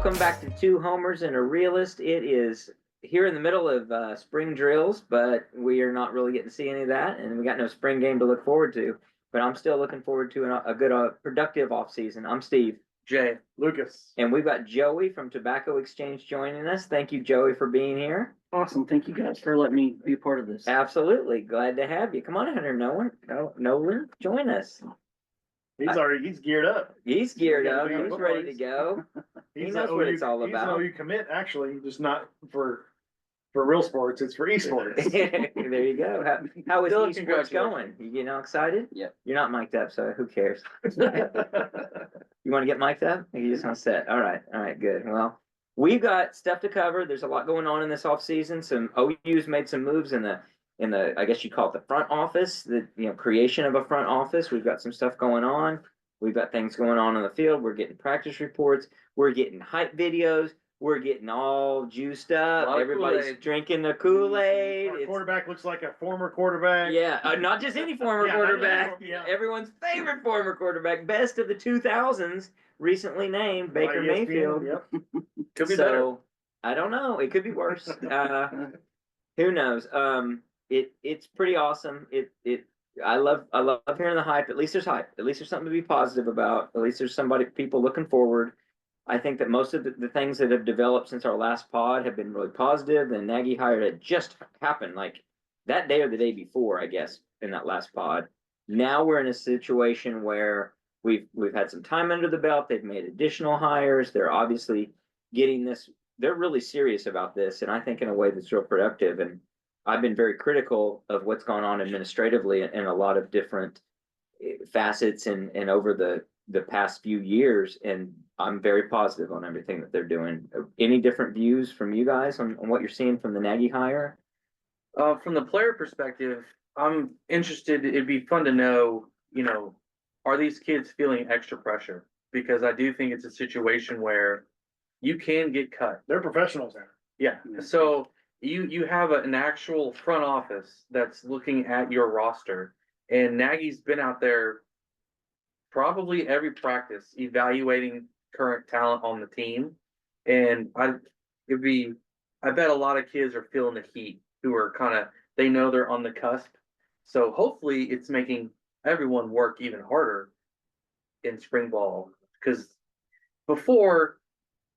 Welcome back to Two Homers and a Realist. It is here in the middle of spring drills, but we are not really getting to see any of that, and we got no spring game to look forward to. But I'm still looking forward to a good, productive off season. I'm Steve. Jay. Lucas. And we've got Joey from Tobacco Exchange joining us. Thank you, Joey, for being here. Awesome. Thank you guys for letting me be a part of this. Absolutely. Glad to have you. Come on, Hunter Nolan, join us. He's geared up. He's geared up. He's ready to go. He knows what it's all about. He's an OU commit, actually, just not for real sports. It's for esports. There you go. How is esports going? You excited? Yep. You're not mic'd up, so who cares? You want to get mic'd up? You just want to set. All right, good. Well, we've got stuff to cover. There's a lot going on in this off season. Some OU's made some moves in the I guess you call it the front office, the creation of a front office. We've got some stuff going on. We've got things going on the field. We're getting practice reports. We're getting hype videos. We're getting all juiced up. Everybody's drinking the Kool-Aid. Our quarterback looks like a former quarterback. Yeah, not just any former quarterback. Yeah. Everyone's favorite former quarterback, best of the 2000s, recently named Baker Mayfield. Yep. Could be better. I don't know. It could be worse. Who knows? It's pretty awesome. I love hearing the hype. At least there's hype. At least there's something to be positive about. At least there's people looking forward. I think that most of the things that have developed since our last pod have been really positive. The Nagy hire had just happened like that day or the day before, I guess, in that last pod. Now we're in a situation where we've had some time under the belt. They've made additional hires. They're obviously getting this. They're really serious about this, and I think in a way that's real productive. And I've been very critical of what's gone on administratively in a lot of different facets and over the past few years, and I'm very positive on everything that they're doing. Any different views from you guys on what you're seeing from the Nagy hire? From the player perspective, I'm interested. It'd be fun to know, are these kids feeling extra pressure? Because I do think it's a situation where you can get cut. They're professionals now. Yeah. So you have an actual front office that's looking at your roster, and Nagy's been out there probably every practice evaluating current talent on the team. And I bet a lot of kids are feeling the heat who are they know they're on the cusp. So hopefully it's making everyone work even harder in spring ball, because before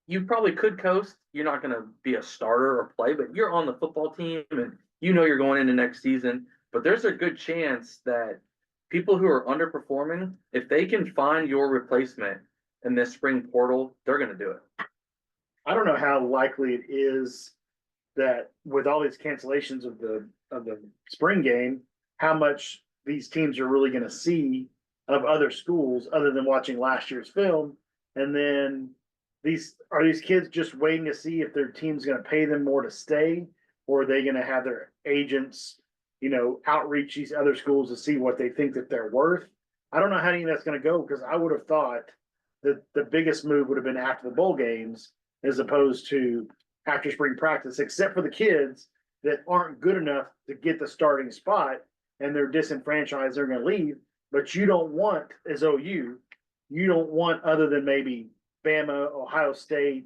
you probably could coast. You're not going to be a starter or play, but you're on the football team and you're going into next season. But there's a good chance that people who are underperforming, if they can find your replacement in this spring portal, they're going to do it. I don't know how likely it is that with all these cancellations of the spring game, how much these teams are really going to see of other schools other than watching last year's film. And then these kids just waiting to see if their team's going to pay them more to stay, or are they going to have their agents, outreach these other schools to see what they think that they're worth? I don't know how any of that's going to go, because I would have thought that the biggest move would have been after the bowl games as opposed to after spring practice, except for the kids that aren't good enough to get the starting spot and they're disenfranchised, they're going to leave. But you don't want, as OU, other than maybe Bama, Ohio State,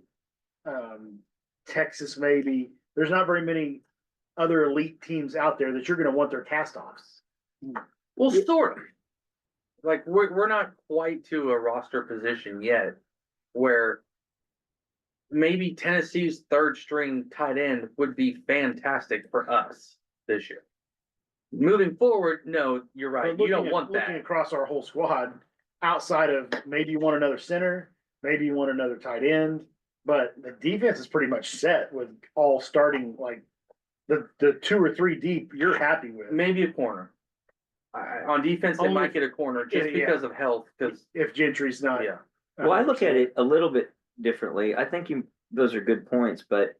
Texas, maybe. There's not very many other elite teams out there that you're going to want their cast-offs. Well, sort of. Like we're not quite to a roster position yet where maybe Tennessee's third string tight end would be fantastic for us this year. Moving forward, no, you're right. You don't want that. Looking across our whole squad, outside of maybe you want another center, maybe you want another tight end, but the defense is pretty much set with all starting, like the 2 or 3 deep you're happy with. Maybe a corner. On defense, they might get a corner just because of health. Because if Gentry's not. Yeah. Well, I look at it a little bit differently. I think those are good points, but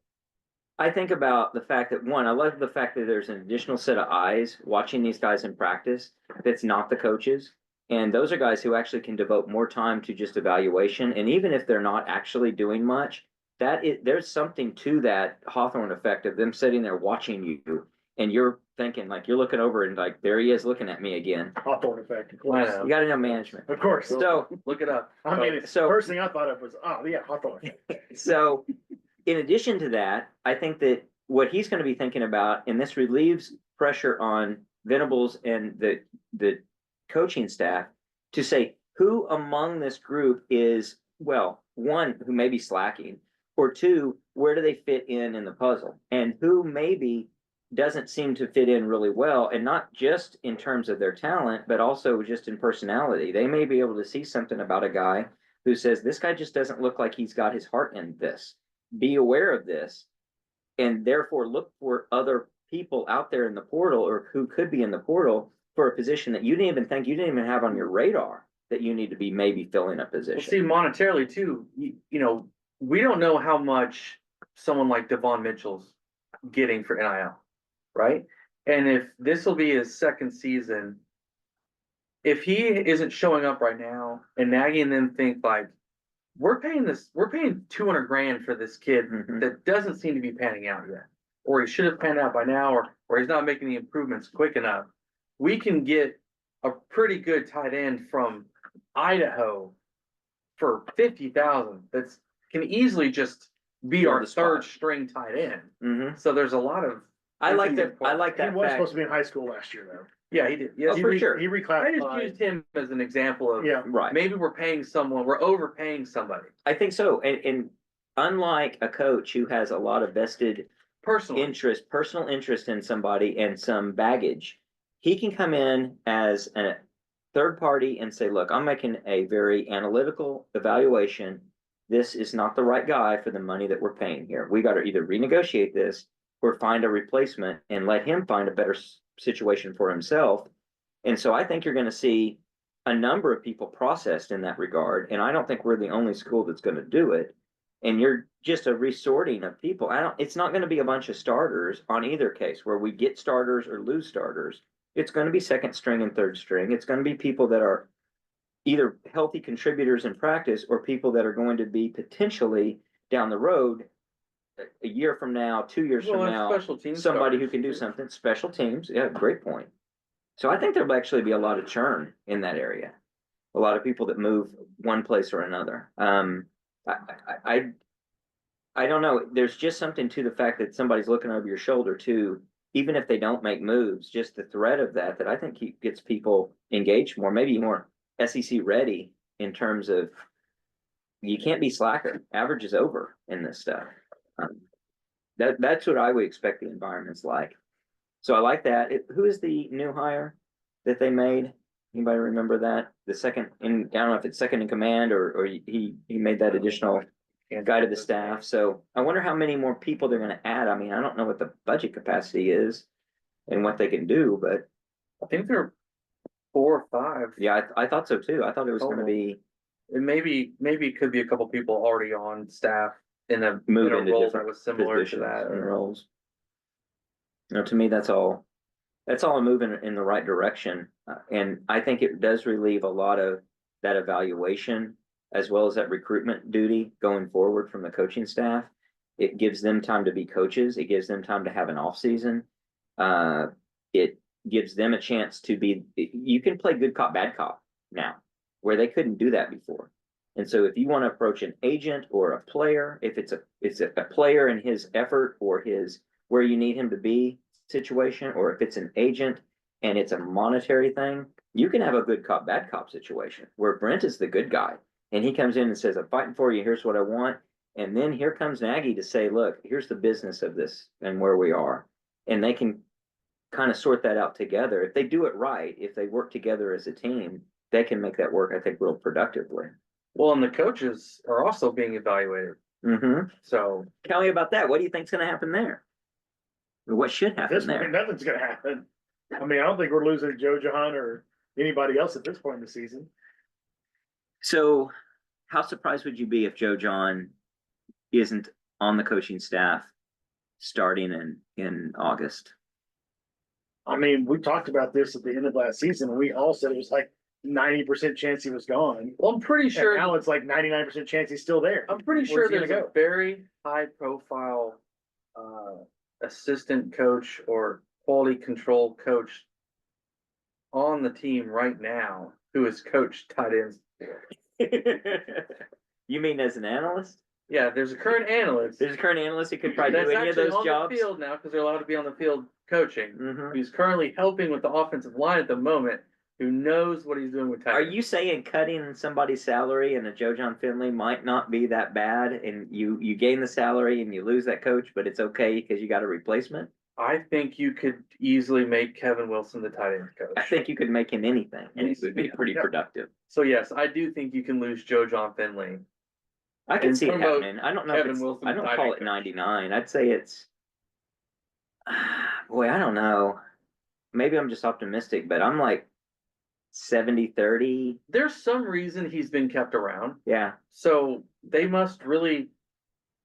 I think about the fact that, one, I love the fact that there's an additional set of eyes watching these guys in practice that's not the coaches. And those are guys who actually can devote more time to just evaluation. And even if they're not actually doing much, there's something to that Hawthorne effect of them sitting there watching you, and you're thinking, like you're looking over and like, there he is looking at me again. Hawthorne effect, of I course. know. You gotta know management. Of course. So, Look it up. I mean, it's, So- first thing I thought of was, oh, yeah, Hawthorne. so in addition to that, I think that what he's gonna be thinking about, and this relieves pressure on Venables and the coaching staff to say, who among this group is, well, one, who may be slacking, or two, where do they fit in the puzzle? And who maybe doesn't seem to fit in really well, and not just in terms of their talent, but also just in personality. They may be able to see something about a guy who says, this guy just doesn't look like he's got his heart in this. Be aware of this, and therefore look for other people out there in the portal or who could be in the portal for a position that you didn't even think, you didn't even have on your radar that you need to be maybe filling a Well, see, position. monetarily too, you know, we don't know how much someone like Devon Mitchell's getting for NIL, right? And if this will be his second season, if he isn't showing up right now and Nagy and them think like, we're paying 200 grand for this kid Mhm. that doesn't seem to be panning out yet, or he should have panned out by now, or he's not making the improvements quick enough. We can get a pretty good tight end from Idaho for 50,000. That's can easily just be Fill our the spot. third string tight end. Mhm. So there's a lot of I like that. I He like He that was fact. supposed to be in high school last year, though. yeah, he did. Yes, Oh, for sure. He I just reclassified. used him as an example of Yeah. Right. maybe we're overpaying somebody I think so. And unlike a coach who has a lot of vested personally. personal interest in somebody and some baggage, he can come in as a third party and say, look, I'm making a very analytical evaluation. This is not the right guy for the money that we're paying here. We got to either renegotiate this or find a replacement and let him find a better situation for himself. And so I think you're going to see a number of people processed in that regard. And I don't think we're the only school that's going to do it. And you're just a resorting of people. It's not going to be a bunch of starters on either case where we get starters or lose starters. It's going to be second string and third string. It's going to be people that are either healthy contributors in practice or people that are going to be potentially down the road a year from now, 2 years Well, from and now, special team somebody who starters, can do too. something. Special teams, yeah, great point. So I think there'll actually be a lot of churn in that area. A lot of people that move one place or another. I don't know. There's just something to the fact that somebody's looking over your shoulder too, even if they don't make moves. Just the threat of that I think gets people engaged more, maybe more SEC ready in terms of you can't be slacker. Average is over in this stuff. That's what I would expect the environment's like. So I like that. Who is the new hire that they made? Anybody remember that? The second in, I don't know if it's second in command or he made that additional guy to the staff. So I wonder how many more people they're gonna add. I mean, I don't know what the budget capacity is and what they can do, but I think there are 4 or 5. yeah, I thought so too. I thought it was gonna be And maybe it could be a couple people already on staff in a moved into role that different was similar to positions that. and roles. You know, to me, that's all a move in the right direction. And I think it does relieve a lot of that evaluation as well as that recruitment duty going forward from the coaching staff. It gives them time to be coaches. It gives them time to have an off season. It gives them a chance to be, you can play good cop, bad cop now, where they couldn't do that before. And so if you want to approach an agent or a player, if it's a player in his effort or his where you need him to be situation, or if it's an agent and it's a monetary thing, you can have a good cop, bad cop situation where Brent is the good guy and he comes in and says, I'm fighting for you. Here's what I want. And then here comes Nagy to say, look, here's the business of this and where we are. And they can kind of sort that out together. If they do it right, if they work together as a team, they can make that work, I think, real productively. Well, and the coaches are also being evaluated. Mm-hmm. So Tell me about that. What do you think's going to happen there? Or what should happen This there? nothing's gonna happen. I mean, I don't think we're losing Joe Jahan or anybody else at this point in the season. So, how surprised would you be if Joe John isn't on the coaching staff starting in August? I mean, we talked about this at the end of last season, and we all said it was like 90% chance he was gone. well, I'm pretty And sure now it's like 99% chance he's still there. I'm pretty Where's sure he gonna there's a go? very high profile assistant coach or quality control coach on the team right now who has coached tight ends. You mean as an analyst? Yeah, there's a current analyst There's a current analyst who could probably that's do any of actually those on jobs. the field now because they're allowed to be on the field coaching. Mhm. Who's currently helping with the offensive line at the moment, who knows what he's doing with tight Are ends. you saying cutting somebody's salary and a Joe John Finley might not be that bad, and you gain the salary and you lose that coach, but it's okay because you got a replacement? I think you could easily make Kevin Wilson the tight end coach. I think you could make him anything, and he would be pretty Yeah. productive. So yes, I do think you can lose Joe John Finley. I can And see it promote happening. I don't know. Kevin If it's, Wilson I don't tight call end it coach. 99. I'd say it's. Boy, I don't know. Maybe I'm just optimistic, but I'm like 70-30. There's some reason he's been kept around. Yeah. So they must really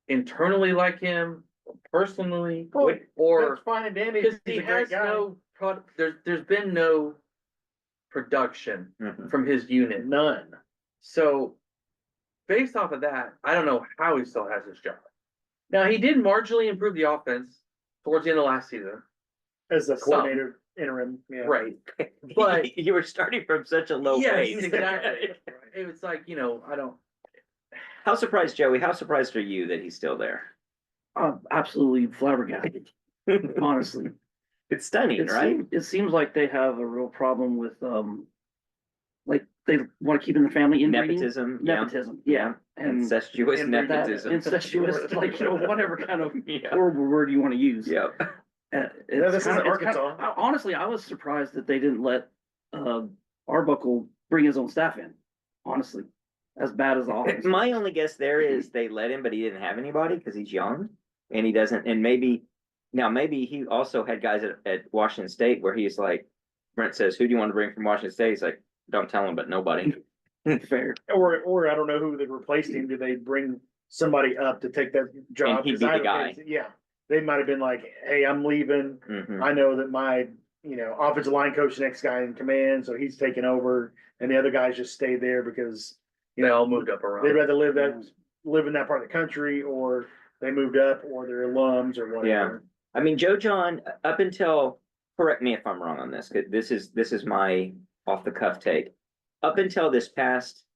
internally like him, personally, Well, or That's fine and dandy. because He's he a great has guy. no product. There's been no production Mhm. from his unit. None. So based off of that, I don't know how he still has his job. Now he did marginally improve the offense towards the end of last season, As the Some. coordinator interim. Yeah. right? But you were starting from such a low yes, base. exactly. It was like I don't. How surprised, Joey? How surprised are you that he's still there? Absolutely flabbergasted, honestly. It's stunning, right? It seems like they have a real problem with, like they want to keep in the family inbreeding. Nepotism. Nepotism, yeah. And Incestuous and that that nepotism. incestuous, like, whatever kind of Yeah. horrible word you want to use. Yep. this isn't Arkansas. Honestly, I was surprised that they didn't let, Arbuckle bring his own staff in, honestly, as bad as the offense. My only guess there is they let him, but he didn't have anybody because he's young and he doesn't. And maybe he also had guys at Washington State where he's like, Brent says, "Who do you want to bring from Washington State?" He's like, "Don't tell him, but nobody." Fair. Or I don't know who that replaced him. Did they bring somebody up to take that job? And he'd 'Cause be I the don't guy. think- Yeah, they might have been like, "Hey, I'm leaving. Mhm. I know that my offensive line coach, the next guy in command, so he's taking over, and the other guys just stayed there because They all moved up they'd around. rather live in that part of the country, or they moved up, or they're alums or whatever." I mean, Joe John, up until, correct me if I'm wrong on this, 'cause this is my off the cuff take. Up until this past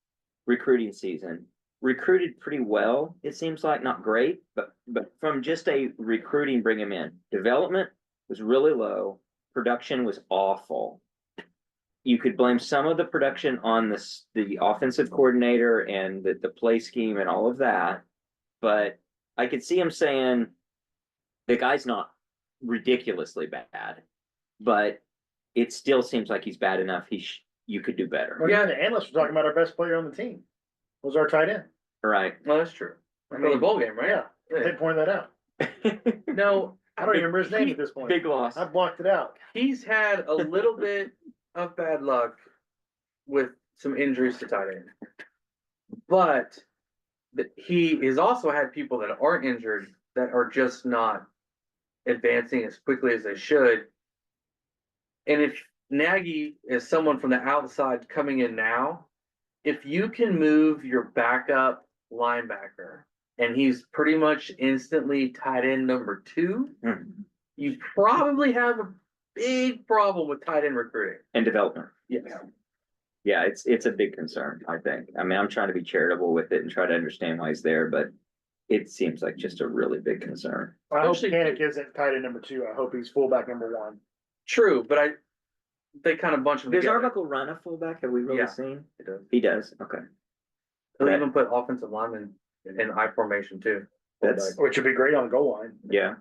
recruiting season, recruited pretty well. It seems like not great, but from just a recruiting, bring him in. Development was really low. Production was awful. You could blame some of the production on the offensive coordinator and the play scheme and all of that, but I could see him saying the guy's not ridiculously bad, but it still seems like he's bad enough. You could do better. Well, yeah, the analysts were talking about our best player on the team was our tight end. Right. No, that's true. I For the mean, bowl game, right? Yeah, they pointed that out. No, I don't even remember his name at this point. Big loss. I blocked it out. he's had a little bit of bad luck with some injuries to tight end, but he has also had people that aren't injured that are just not advancing as quickly as they should. And if Nagy is someone from the outside coming in now, if you can move your backup linebacker and he's pretty much instantly tight end number 2, you probably have a big problem with tight end recruiting. And development. Yes. Yeah, it's a big concern, I think. I mean, I'm trying to be charitable with it and try to understand why he's there, but it seems like just a really big concern. I hope Especially- Kanik isn't tight end number 2. I hope he's fullback number 1. True, but they kind of bunch them Does together. Arbuckle run a fullback? Have we really Yeah. seen? It does. He does. Okay. They'll even put offensive linemen in I formation too. That's Which would be great on the goal line. yeah.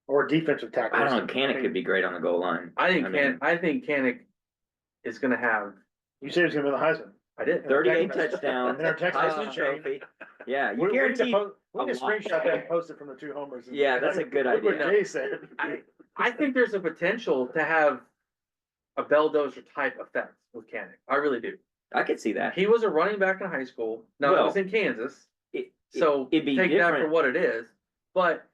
Or defensive tackles. I don't know. Kanik could be great on the goal line. I think mean, I think Kanik is going to have. You said he's gonna win the Heisman. I did. 38 Texas- touchdowns, in our Texas Heisman show. Trophy. Yeah, you We need to guaranteed. we need to a lot. screenshot that and post it from the 2 homers. Yeah, that's a good Look what idea. Jay said. I think there's a potential to have a Belldozer type effect with Kanik. I really do. I could see that. He was a running back in high school. Now it Well, was in Kansas, It- so it'd be take that different. for what it is. But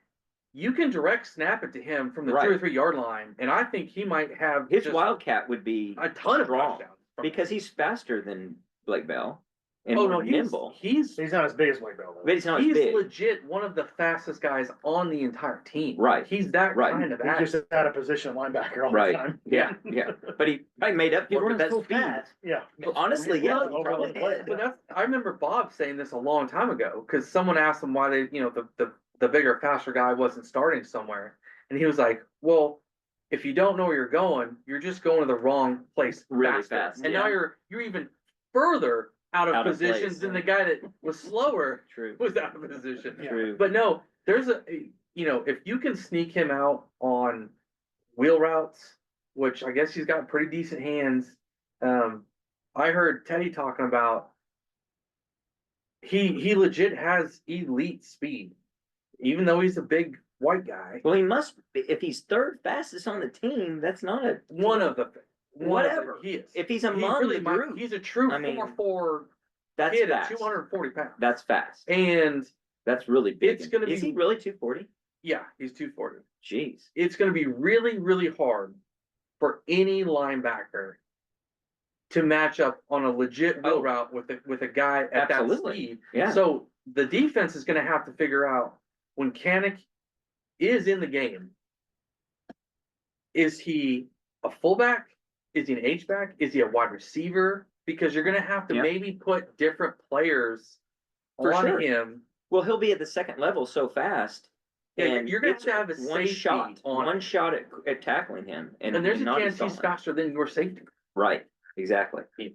you can direct snap it to him from the Right. 2 or 3 yard line, and I think he might have His just Wildcat would be a ton of strong touchdowns. because he's faster than Blake Bell. and Oh, more no, nimble. he's He's not as big as Wade Bell, though. But he's not as he's big. legit one of the fastest guys on the entire team. Right. He's that Right. kind of He's just athlete. out of position linebacker all the Right. time. Yeah, yeah. But he probably made up He for it with runs that so speed. fast. Yeah. Honestly, yeah, Well, he probably did. But that's, I remember Bob saying this a long time ago, because someone asked him why they, the bigger, faster guy wasn't starting somewhere. And he was like, well, if you don't know where you're going, you're just going to the wrong place Really faster. fast, And now yeah. you're even further out of Out of position place. than the guy that was slower True. was out of position. True. But no, there's if you can sneak him out on wheel routes, which I guess he's got pretty decent hands. I heard Teddy talking about he legit has elite speed, even though he's a big white guy. Well, he must be, if he's third fastest on the team, that's not a One of the whatever. he is. If he's He among really the might- group, he's a true I mean, 4'4" that's kid fast. at 240 pounds. That's fast. And That's really big. It's gonna Is be- he really 240? yeah, he's 240. Jeez. It's going to be really, really hard for any linebacker to match up on a legit wheel Oh. route with a guy at Absolutely. that speed. Yeah. So the defense is going to have to figure out when Kanik is in the game, is he a fullback? Is he an H-back? Is he a wide receiver? Because you're going to have to Yeah. maybe put different players For on sure. him. Well, he'll be at the second level so fast. Yeah, and you're gonna it's have to have a one safety shot, on one him. shot at tackling him, and And there's a not chance installing he's him. faster than your safety. Right. Exactly. Yeah.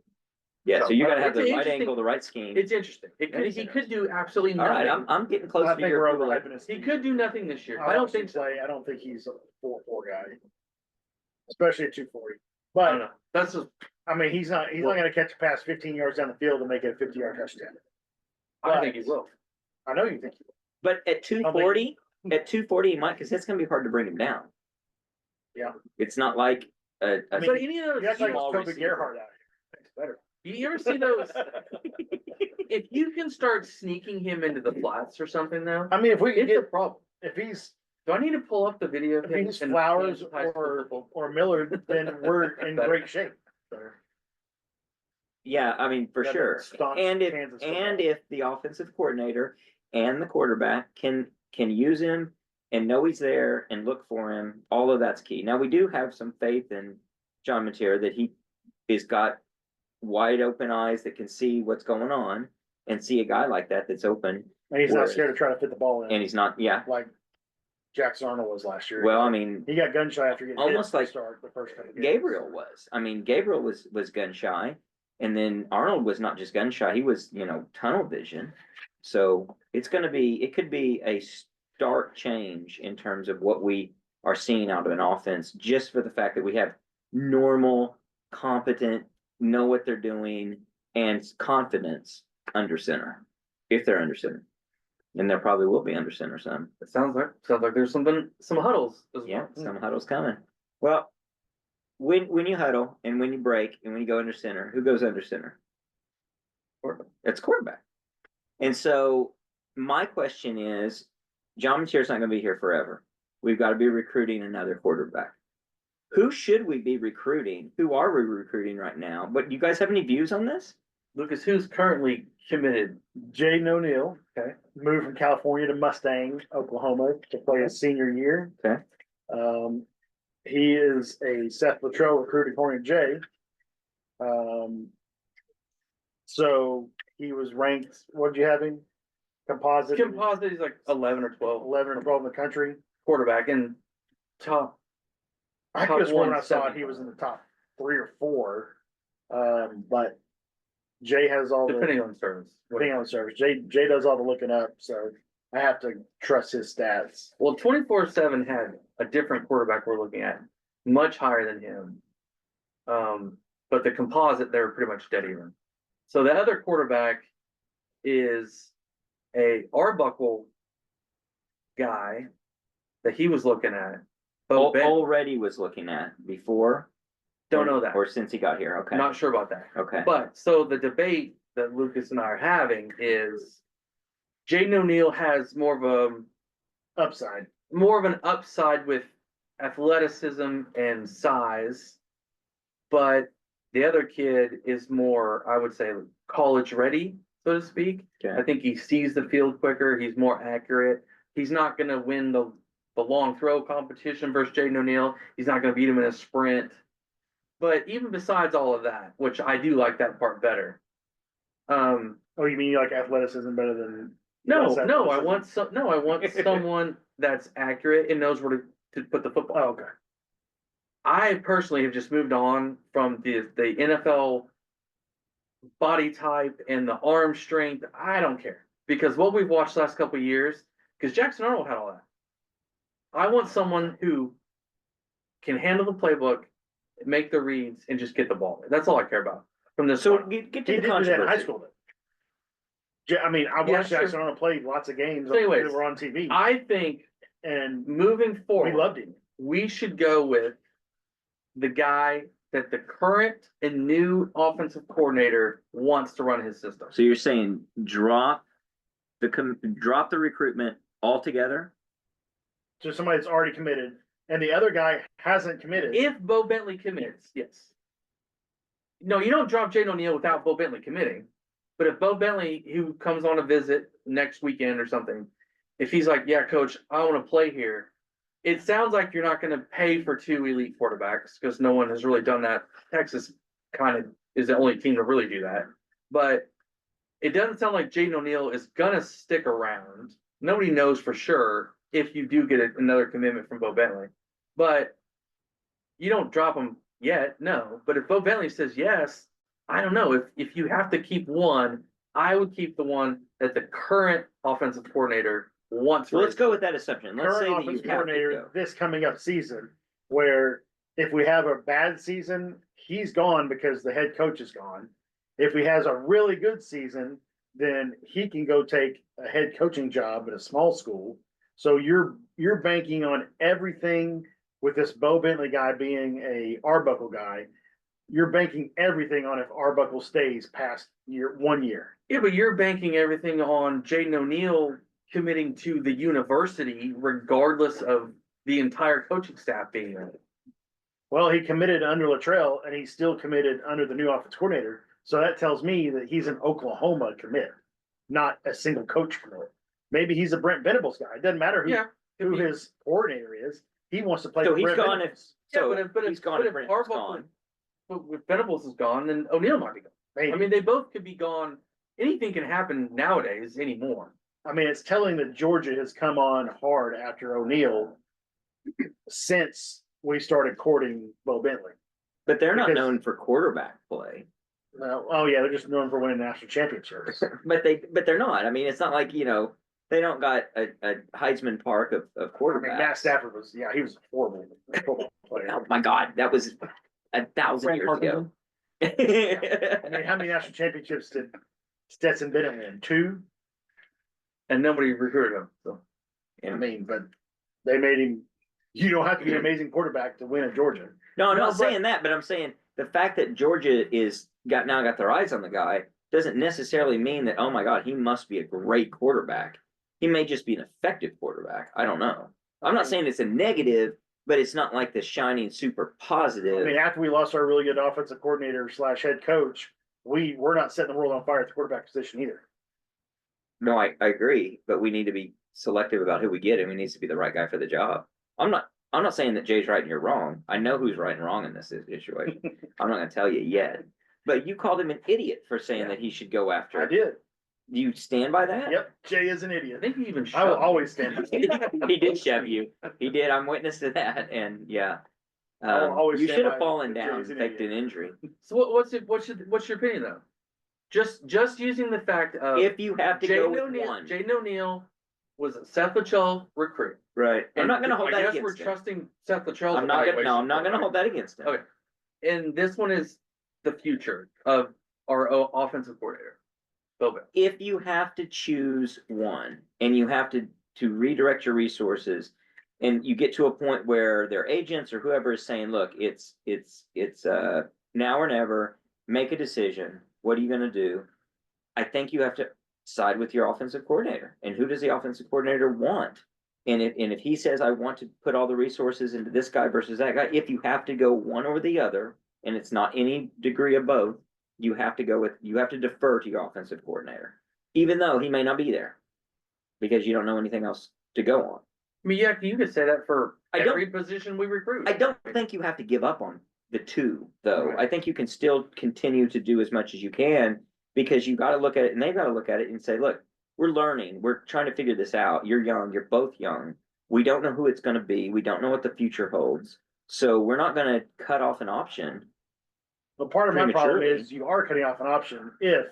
Yeah. So So, you got to have it's the an right interesting- angle, the right scheme. It's interesting. That is He could do absolutely All nothing. right. I'm getting close I to think your we're Kool-Aid. overhyping his He speed. could do nothing this year. I I don't watched him think so. play. I don't think he's a 4-4 guy, especially at 240. I don't But know. That's just, I mean, he's not going to catch a pass 15 yards down the field and make it a 50-yard touchdown. I think he will. I know you think he will. But at 240, he might, because that's going to be hard to bring him down. Yeah. It's not like a I mean, But any of You have those, like small Toby receiver. Gerhardt out here. It's better. you ever see those? If you can start sneaking him into the flats or something now, I mean, if we can it's a get, problem. if he's Do I need to pull up the video? if thing he's and- Flowers and high school football? or Miller, then we're in Better. great shape. So, Yeah, I mean, for Yeah, sure. but staunch And if Kansas and football. if the offensive coordinator and the quarterback can use him and know he's there and look for him, all of that's key. Now we do have some faith in John Mateer that he has got wide open eyes that can see what's going on and see a guy like that that's open, And he's not Whereas- scared to try to fit the ball in and he's not. Yeah. like Jackson Arnold was last year. Well, I mean, He got gun shy after getting Almost hit like to start the first couple games. Gabriel was. I mean, Gabriel was gun shy, and then Arnold was not just gun shy; he was, tunnel vision. So it could be a stark change in terms of what we are seeing out of an offense, just for the fact that we have normal, competent, know what they're doing, and confidence under center, if they're under center, and there probably will be under center some. It sounds like there's some huddles as Yeah, well. some huddle's coming. Well, when you huddle and when you break and when you go under center, who goes under center? Quarterback. It's quarterback. And so my question is, John Mateer's not going to be here forever. We've got to be recruiting another quarterback. Who should we be recruiting? Who are we recruiting right now? But you guys have any views on this? Lucas, who's currently committed? Jaden O'Neal. Okay. Moved from California to Mustang, Oklahoma to play his senior year. Okay. He is a Seth Luttrell recruit according to Jay. So he was ranked, what did you have him? Composite, Composite, he's like 11 or 12 11 or 12 in the country. quarterback and top. I Top could have sworn when I saw it, 170. he was in the top 3 or 4. But Jay has all Depending on service. depending on the service. Jay does all the looking up, so I have to trust his stats. Well, 24/7 had a different quarterback we're looking at, much higher than him. But the composite, they were pretty much dead even. So the other quarterback is a Arbuckle guy that he was looking at. Bo Ben, Already was looking at before. don't know that. Or since he got here. Okay. Not sure about that. Okay. But so the debate that Lucas and I are having is Jaden O'Neal has more of an upside with athleticism and size, but The other kid is more, I would say, college ready, so to speak. Okay. I think he sees the field quicker. He's more accurate. He's not going to win the long throw competition versus Jaden O'Neal. He's not going to beat him in a sprint. But even besides all of that, which I do like that part better. Oh, you mean you like athleticism better than? No, less no, I athleticism? want someone that's accurate and knows where to put the football. Oh, okay. I personally have just moved on from the NFL body type and the arm strength. I don't care because what we've watched the last couple of years, because Jackson Arnold had all that. I want someone who can handle the playbook, make the reads, and just get the ball. That's all I care about from this. So point. get He to did the do that in high controversy. school. Though. I mean, I Yeah, watched sure. Jackson Arnold play lots of games So anyways, that were on TV, I think and moving we forward, loved him. we should go with the guy that the current and new offensive coordinator wants to run his system. So you're saying drop the recruitment altogether? To somebody that's already committed, and the other guy hasn't committed. If Bo Bentley commits, yes. No, you don't drop Jaden O'Neal without Bo Bentley committing. But if Bo Bentley, who comes on a visit next weekend or something, if he's like, yeah, coach, I want to play here, it sounds like you're not going to pay for 2 elite quarterbacks because no one has really done that. Texas kind of is the only team to really do that. But it doesn't sound like Jaden O'Neal is going to stick around. Nobody knows for sure if you do get another commitment from Bo Bentley. But you don't drop him yet, no. But if Bo Bentley says yes, I don't know. If you have to keep one, I would keep the one that the current offensive coordinator wants. Well, let's go with that assumption. Let's say Current that you offensive have to coordinator go. this coming up season, where if we have a bad season, he's gone because the head coach is gone. If he has a really good season, then he can go take a head coaching job at a small school. So you're banking on everything with this Bo Bentley guy being a Arbuckle guy. You're banking everything on if Arbuckle stays past 1 year. Yeah, but you're banking everything on Jaden O'Neal committing to the university, regardless of the entire coaching staff being there. Well, he committed under Luttrell, and he's still committed under the new offense coordinator. So that tells me that he's an Oklahoma commit, not a single coach commit. Maybe he's a Brent Venables guy. It doesn't matter who his coordinator is. He wants to play. So for he's Brent gone. Venables. But He's gone. if Brent's Arbuckle, gone. but if Venables is gone, then O'Neal might be gone. Maybe. I mean, they both could be gone. Anything can happen nowadays anymore. I mean, it's telling that Georgia has come on hard after O'Neal since we started courting Bo Bentley. But they're not Because- known for quarterback play. Oh yeah, they're just known for winning national championships. But they're not. I mean, it's not like, they don't got a Heisman Park of I mean, quarterbacks. Matt Stafford was, he was a horrible football player. Oh my God, that was 1,000 Frank years ago. I mean, how many national championships did Stetson Bennett win? 2? And nobody recruited him. So I mean, but they made him. You don't have to be an amazing quarterback to win at Georgia. No, I'm No, not but- saying that, but I'm saying the fact that Georgia now got their eyes on the guy doesn't necessarily mean that, oh my God, he must be a great quarterback. He may just be an effective quarterback. I don't know. I'm not saying it's a negative, but it's not like the shining super positive. I mean, after we lost our really good offensive coordinator / head coach, we're not setting the world on fire at the quarterback position either. No, I agree, but we need to be selective about who we get, and he needs to be the right guy for the job. I'm not saying that Jay's right and you're wrong. I know who's right and wrong in this situation. I'm not going to tell you yet. But you called him an idiot for saying that he should go after. I did. Do you stand by that? Yep, Jay is an I idiot. think he even I will shoved always stand by it. He did shove you. He did. I'm witness to that. And yeah, I will always you stand should by have fallen that down, Jay's an faked idiot. an injury. So what's your opinion though? Just using the fact of If you have to go with one, Jaden O'Neal was a Seth Luttrell recruit. right? I'm And not going to hold I that guess we're against him. trusting Seth Luttrell's I'm not going evaluation. to hold that against him. Okay. And this one is the future of our offensive coordinator, Bill Bell. If you have to choose one and you have to redirect your resources and you get to a point where their agents or whoever is saying, look, it's now or never, make a decision. What are you going to do? I think you have to side with your offensive coordinator. And who does the offensive coordinator want? And if he says, I want to put all the resources into this guy versus that guy, if you have to go one or the other, and it's not any degree of both, you have to defer to your offensive coordinator, even though he may not be there, because you don't know anything else to go on. I mean, yeah, you could say that for I don't- every position we recruit. I don't think you have to give up on the two, though. Right. I think you can still continue to do as much as you can, because you got to look at it, and they've got to look at it and say, look, we're learning, we're trying to figure this out. You're young, you're both young. We don't know who it's going to be. We don't know what the future holds. So we're not going to cut off an option. But part of my problem Prematurely. is you are cutting off an option if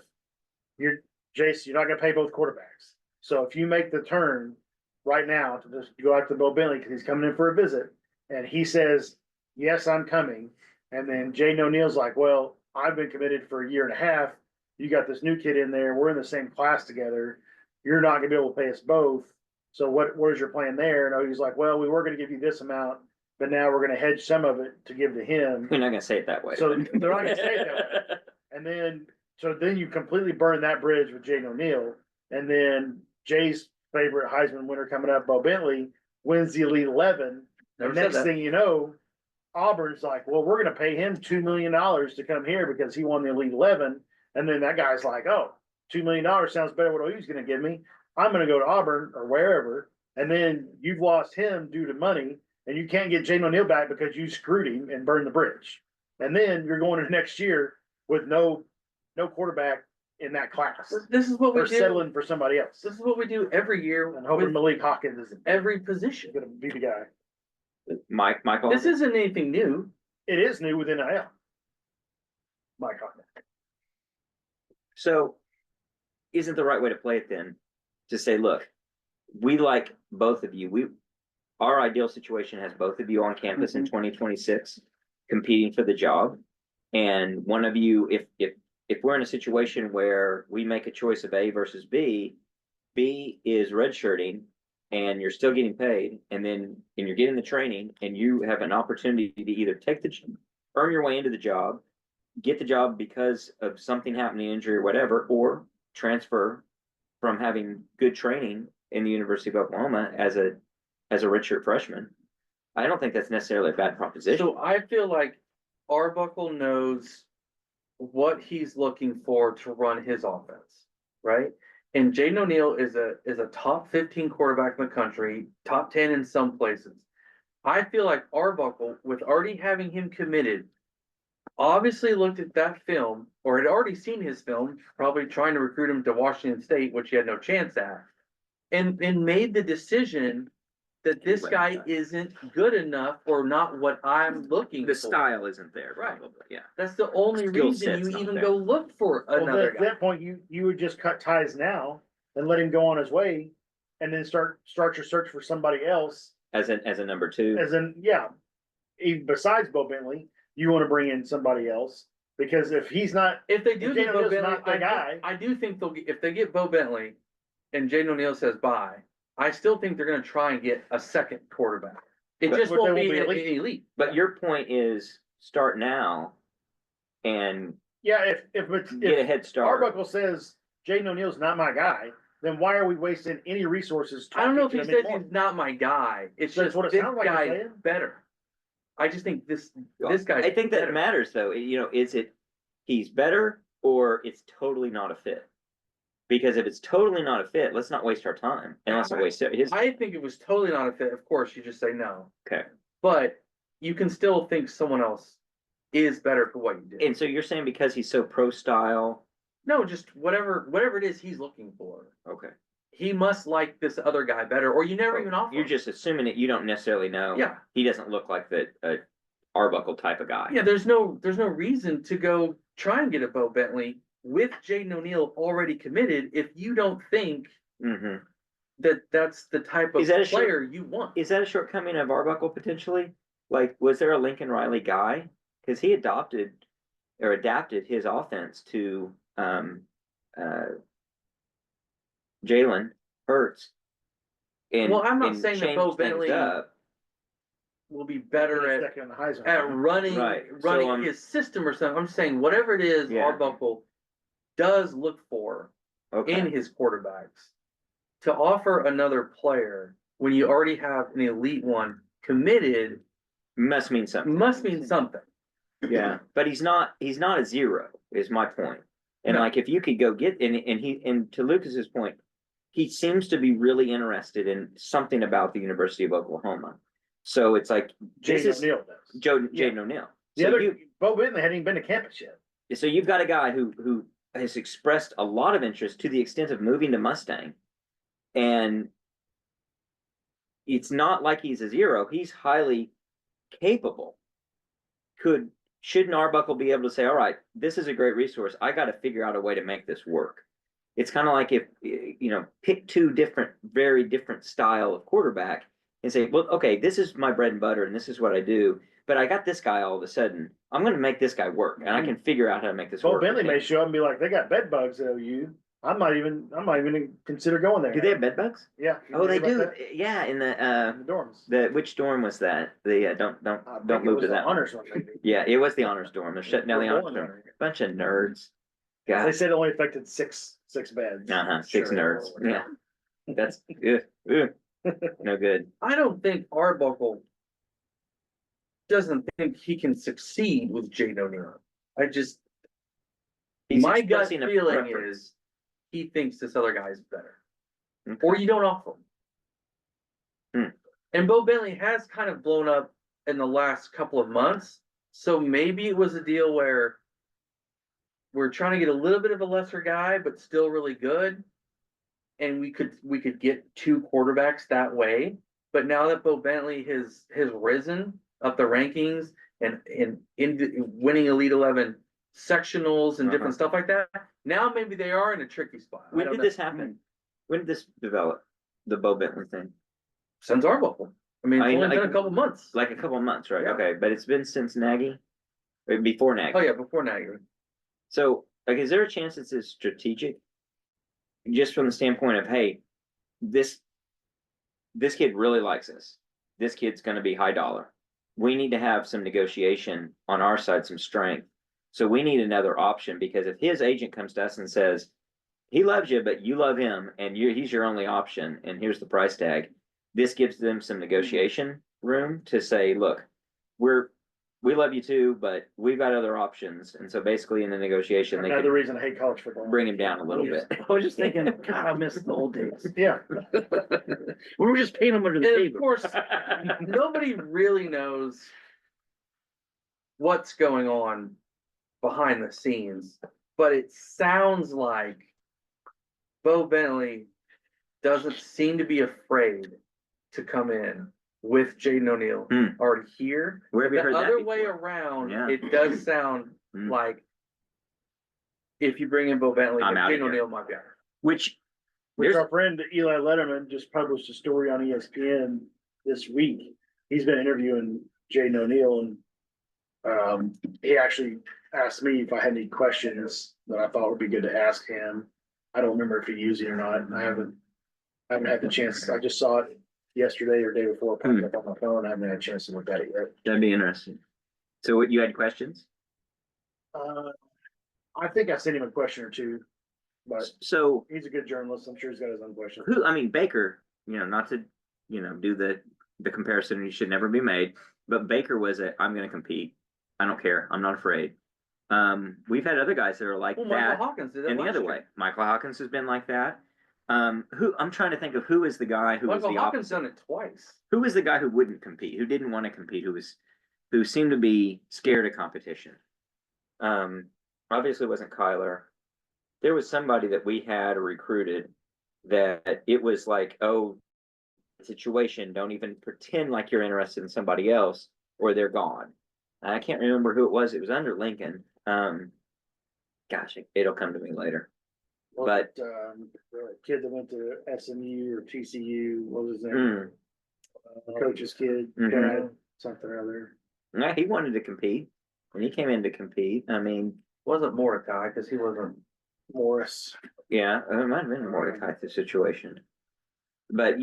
Jason, you're not gonna pay both quarterbacks. So if you make the turn right now to just go out to Bo Bentley because he's coming in for a visit, and he says, yes, I'm coming. And then Jaden O'Neal's like, well, I've been committed for a year and a half. You got this new kid in there. We're in the same class together. You're not gonna be able to pay us both. So what is your plan there? And he's like, well, we were gonna give you this amount, but now we're gonna hedge some of it to give to him. We're not going to say it that way. So they're not gonna say it that way. And then, so then you completely burn that bridge with Jaden O'Neal. And then Jay's favorite Heisman winner coming up, Bo Bentley, wins the Elite 11. The Never said next that. thing you know, Auburn's like, well, we're gonna pay him $2 million to come here because he won the Elite 11. And then that guy's like, oh, $2 million sounds better than what OU's gonna give me. I'm gonna go to Auburn or wherever. And then you've lost him due to money, and you can't get Jaden O'Neal back because you screwed him and burned the bridge. And then you're going into next year with no quarterback in that class. This is what we Or do. settling for somebody else. This is what we do every year And hoping with Malik Hawkins is every position. gonna be the guy. Michael, This isn't anything new. It is new with NIL. Mike Hawkins. so isn't the right way to play it then to say, look, we like both of you. Our ideal situation has both of you on campus in 2026 competing for the job. And one of you, if we're in a situation where we make a choice of A versus B is redshirting and you're still getting paid, and you're getting the training, and you have an opportunity to either earn your way into the job, get the job because of something happening, injury or whatever, or transfer from having good training in the University of Oklahoma as a redshirt freshman. I don't think that's necessarily a bad proposition. So I feel like Arbuckle knows what he's looking for to run his offense, right? And Jaden O'Neal is a top 15 quarterback in the country, top 10 in some places. I feel like Arbuckle, with already having him committed, obviously looked at that film or had already seen his film, probably trying to recruit him to Washington State, which he had no chance at, and made the decision that this guy isn't good enough or not what I'm looking The for. style isn't there, Right. probably. Yeah. That's the only Skill reason set's you not even there. go look for Well, another at guy. that point, you would just cut ties now and let him go on his way, and then start your search for somebody else. As a number two. As in, yeah, even besides Bo Bentley, you want to bring in somebody else, because if he's not, If they do If get Jaden Bo O'Neal's Bentley, not the guy- I do think they'll get, if they get Bo Bentley and Jaden O'Neal says bye, I still think they're gonna try and get a second quarterback. It But- just but they won't won't be be an elite. elite. But your point is start now and yeah, if get a head start. Arbuckle says Jaden O'Neal's not my guy, then why are we wasting any resources? I don't know if talking he to him says anymore? he's not my guy. It's That's just what it this sounds like he's guy saying. better. I just think this guy's I think that better. matters though. Is it he's better or it's totally not a fit? Because if it's totally not a fit, let's not waste our time and let's not waste his. I think it was totally not a fit. Of course, you just say no. Okay. But you can still think someone else is better for what you did. And so you're saying because he's so pro style. No, just whatever it is he's looking for. Okay. He must like this other guy better, or you never even offer. You're him. just assuming that you don't necessarily know. Yeah. He doesn't look like the Arbuckle type of guy. Yeah, there's no reason to go try and get a Bo Bentley with Jaden O'Neal already committed if you don't think Mm-hmm. that that's the type of Is that a short- player you want. Is that a shortcoming of Arbuckle potentially? Like, was there a Lincoln Riley guy? Because he adapted his offense to Jalen Hurts. And, Well, I'm not and saying that Bo changed things Bentley up. will be better He's at second in the Heisman. running Right. So, his system or something. I'm saying whatever it is Yeah. Arbuckle does look for Okay. in his quarterbacks to offer another player when you already have an elite one committed Must mean something. must mean something. Yeah, but he's not a zero, is my point. And No. like, if you could go get, and to Lucas's point, he seems to be really interested in something about the University of Oklahoma. So it's like, this Jaden is O'Neal does. Jaden O'Neal. The So other, Bo Bentley hadn't even been to campus yet. so you've got a guy who has expressed a lot of interest to the extent of moving to Mustang, and it's not like he's a zero. He's highly capable. Shouldn't Arbuckle be able to say, all right, this is a great resource. I got to figure out a way to make this work. It's kind of like, if, pick two very different style of quarterback and say, well, okay, this is my bread and butter and this is what I do. But I got this guy all of a sudden. I'm going to make this guy work, and I can figure out how to make this Bo work. Bentley may show up and be like, they got bed bugs at OU. I might even gonna consider going there. Do they have bed bugs? Yeah. Oh, they do. That? Yeah, in In the dorms. which dorm was that? The don't I think don't it move was to the that one. honors one, maybe. Yeah, it was the honors dorm. They're shutting down the We're honors going dorm. there. Bunch of nerds. They God. said it only affected six beds. Six Sure. nerds. Yeah. That's no good. I don't think Arbuckle doesn't think he can succeed with Jaden O'Neal. I just, He's my gut expressing a feeling preference. is he thinks this other guy is better, Okay. or you don't offer him. Hmm. And Bo Bentley has kind of blown up in the last couple of months, so maybe it was a deal where we're trying to get a little bit of a lesser guy, but still really good, and we could get two quarterbacks that way. But now that Bo Bentley has risen up the rankings and in winning Elite 11 sectionals and different stuff like that, now maybe they are in a tricky spot. When did this happen? When did this develop? The Bo Bentley thing? Since Arbuckle. I mean, it's only been a couple months. Like a couple of months, right? Yeah. Okay, but it's been since Nagy? Or before Nagy? Oh yeah, before Nagy. So, like, is there a chance this is strategic? Just from the standpoint of, hey, this kid really likes us. This kid's going to be high dollar. We need to have some negotiation on our side, some strength. So we need another option, because if his agent comes to us and says, he loves you, but you love him, and he's your only option, and here's the price tag, this gives them some negotiation room to say, look, we love you too, but we've got other options. And so basically in the negotiation, they Another can reason I hate college football. bring him down a little bit. I was just thinking, God, I miss the old days. Yeah. We were just paying them under the And of table. course, nobody really knows what's going on behind the scenes, but it sounds like Bo Bentley doesn't seem to be afraid to come in with Jaden O'Neal already here. Where have you The heard that other way before? around, Yeah. it does sound like if you bring in Bo Bentley, I'm outta Jaden here. O'Neal might be out. Which Which there's our friend Eli Letterman just published a story on ESPN this week. He's been interviewing Jaden O'Neal, and he actually asked me if I had any questions that I thought would be good to ask him. I don't remember if he used it or not. I haven't had the chance. I just saw it yesterday or day before, popped up on my phone. I haven't had a chance to look at it yet. that'd be interesting. So what, you had questions? I think I sent him a question or two, but So he's a good journalist. I'm sure he's got his own questions. Baker, not to, do the comparison, you should never be made, but Baker was I'm going to compete. I don't care. I'm not afraid. We've had other guys that are like Well, that. Michael Hawkins did that And the last other year. way, Michael Hawkins has been like that. I'm trying to think of who is the guy who was Michael the Hawkins opposite. done it twice. Who was the guy who wouldn't compete, who didn't want to compete, who seemed to be scared of competition? Obviously it wasn't Kyler. There was somebody that we had recruited that it was like, oh, situation, don't even pretend like you're interested in somebody else or they're gone. I can't remember who it was. It was under Lincoln. Gosh, it'll come to me later. But the kid that went to SMU or TCU, what was his name? The coach's kid, Brad, something or other. yeah, he wanted to compete, and he came in to compete. I mean, Wasn't Mordecai because he wasn't. Morris. yeah, it might have been a Mordecai situation. But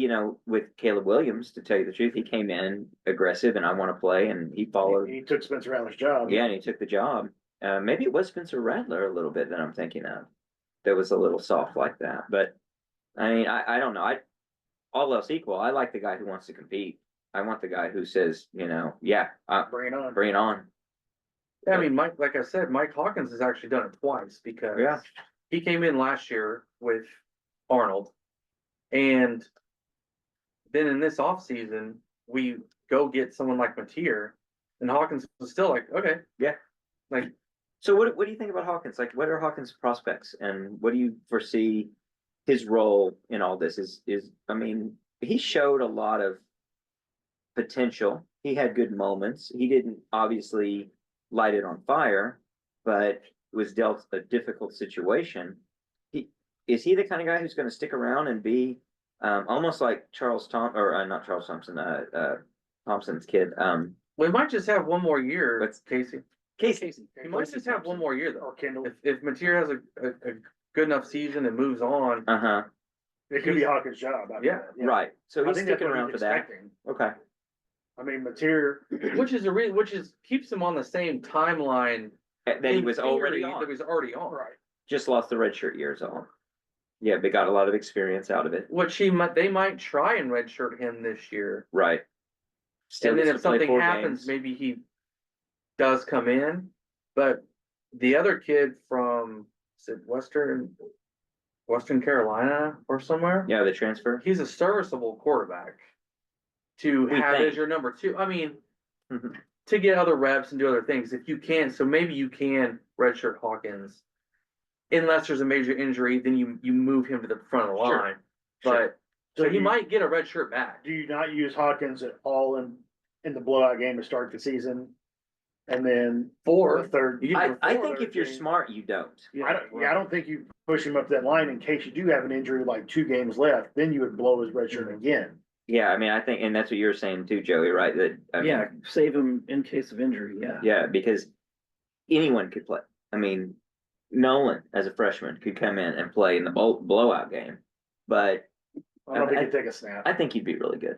with Caleb Williams, to tell you the truth, he came in aggressive and I want to play, and he followed. He took Spencer Rattler's job. Yeah, and he took the job. Maybe it was Spencer Rattler a little bit that I'm thinking of. That was a little soft like that. But I mean, I don't know. All else equal, I like the guy who wants to compete. I want the guy who says, yeah, Bring it on. bring it on. I mean, Mike, like I said, Mike Hawkins has actually done it twice because Yeah. he came in last year with Arnold. And then in this offseason, we go get someone like Mateer, and Hawkins was still like, okay. Yeah. Like, So what do you think about Hawkins? Like, what are Hawkins' prospects, and what do you foresee his role in all this? I mean, he showed a lot of potential. He had good moments. He didn't obviously light it on fire, but was dealt a difficult situation. Is he the kind of guy who's going to stick around and be almost like not Charles Thompson, Thompson's kid. we might just have one more year, What's- Casey. Casey. He might just have one more year though. Or Kendall. If Mateer has a good enough season and moves on, Uh-huh. It could be Hawkins' job. after Yeah. that, Right. So I he's think that's sticking what around he's for that. expecting. Okay. I mean, Mateer, which is keeps him on the same timeline That he in was already theory, on. that he was already on. right. Just lost the redshirt years on. Yeah, they got a lot of experience out of it. Which they might try and redshirt him this year. Right. Still And then gets if to play something 4 happens, games. maybe he does come in. But the other kid from is it Western Carolina or somewhere? Yeah, the transfer. He's a serviceable quarterback to We have think. as your number 2. I mean, Mhm. to get other reps and do other things if you can. So maybe you can redshirt Hawkins. Unless there's a major injury, then you move him to the front of the Sure. line. Sure. But so he you- might get a red shirt back. Do you not use Hawkins at all in the blowout game to start the season? And then Or the third. you get I the think if you're game. smart, you don't. I don't think you push him up that line in case you do have an injury like 2 games left, then you would blow his red shirt again. Yeah, I mean, I think, and that's what you were saying too, Joey, right? That I mean, Yeah, save him in case of injury, yeah. yeah, because anyone could play. I mean, Nolan as a freshman could come in and play in the blowout game, but I don't think he'd take a snap. I think he'd be really good.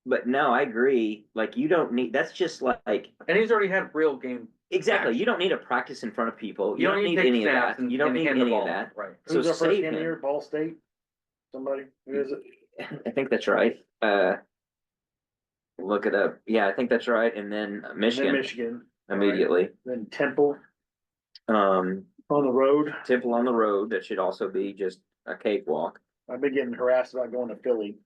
But no, I agree. Like, you don't need. That's just like and he's already had real game. exactly. You don't need to practice in front of people. You don't need to take any of snaps that. and You don't and need hand the any of ball. that. Right. So Who's our first save game of the him. year? Ball State? Somebody? Who is it? I think that's right. Look it up. Yeah, I think that's right. And then And then Michigan Michigan. immediately. Then Temple Um, on the road. Temple on the road. That should also be just a cakewalk. I've been getting harassed about going to Philly.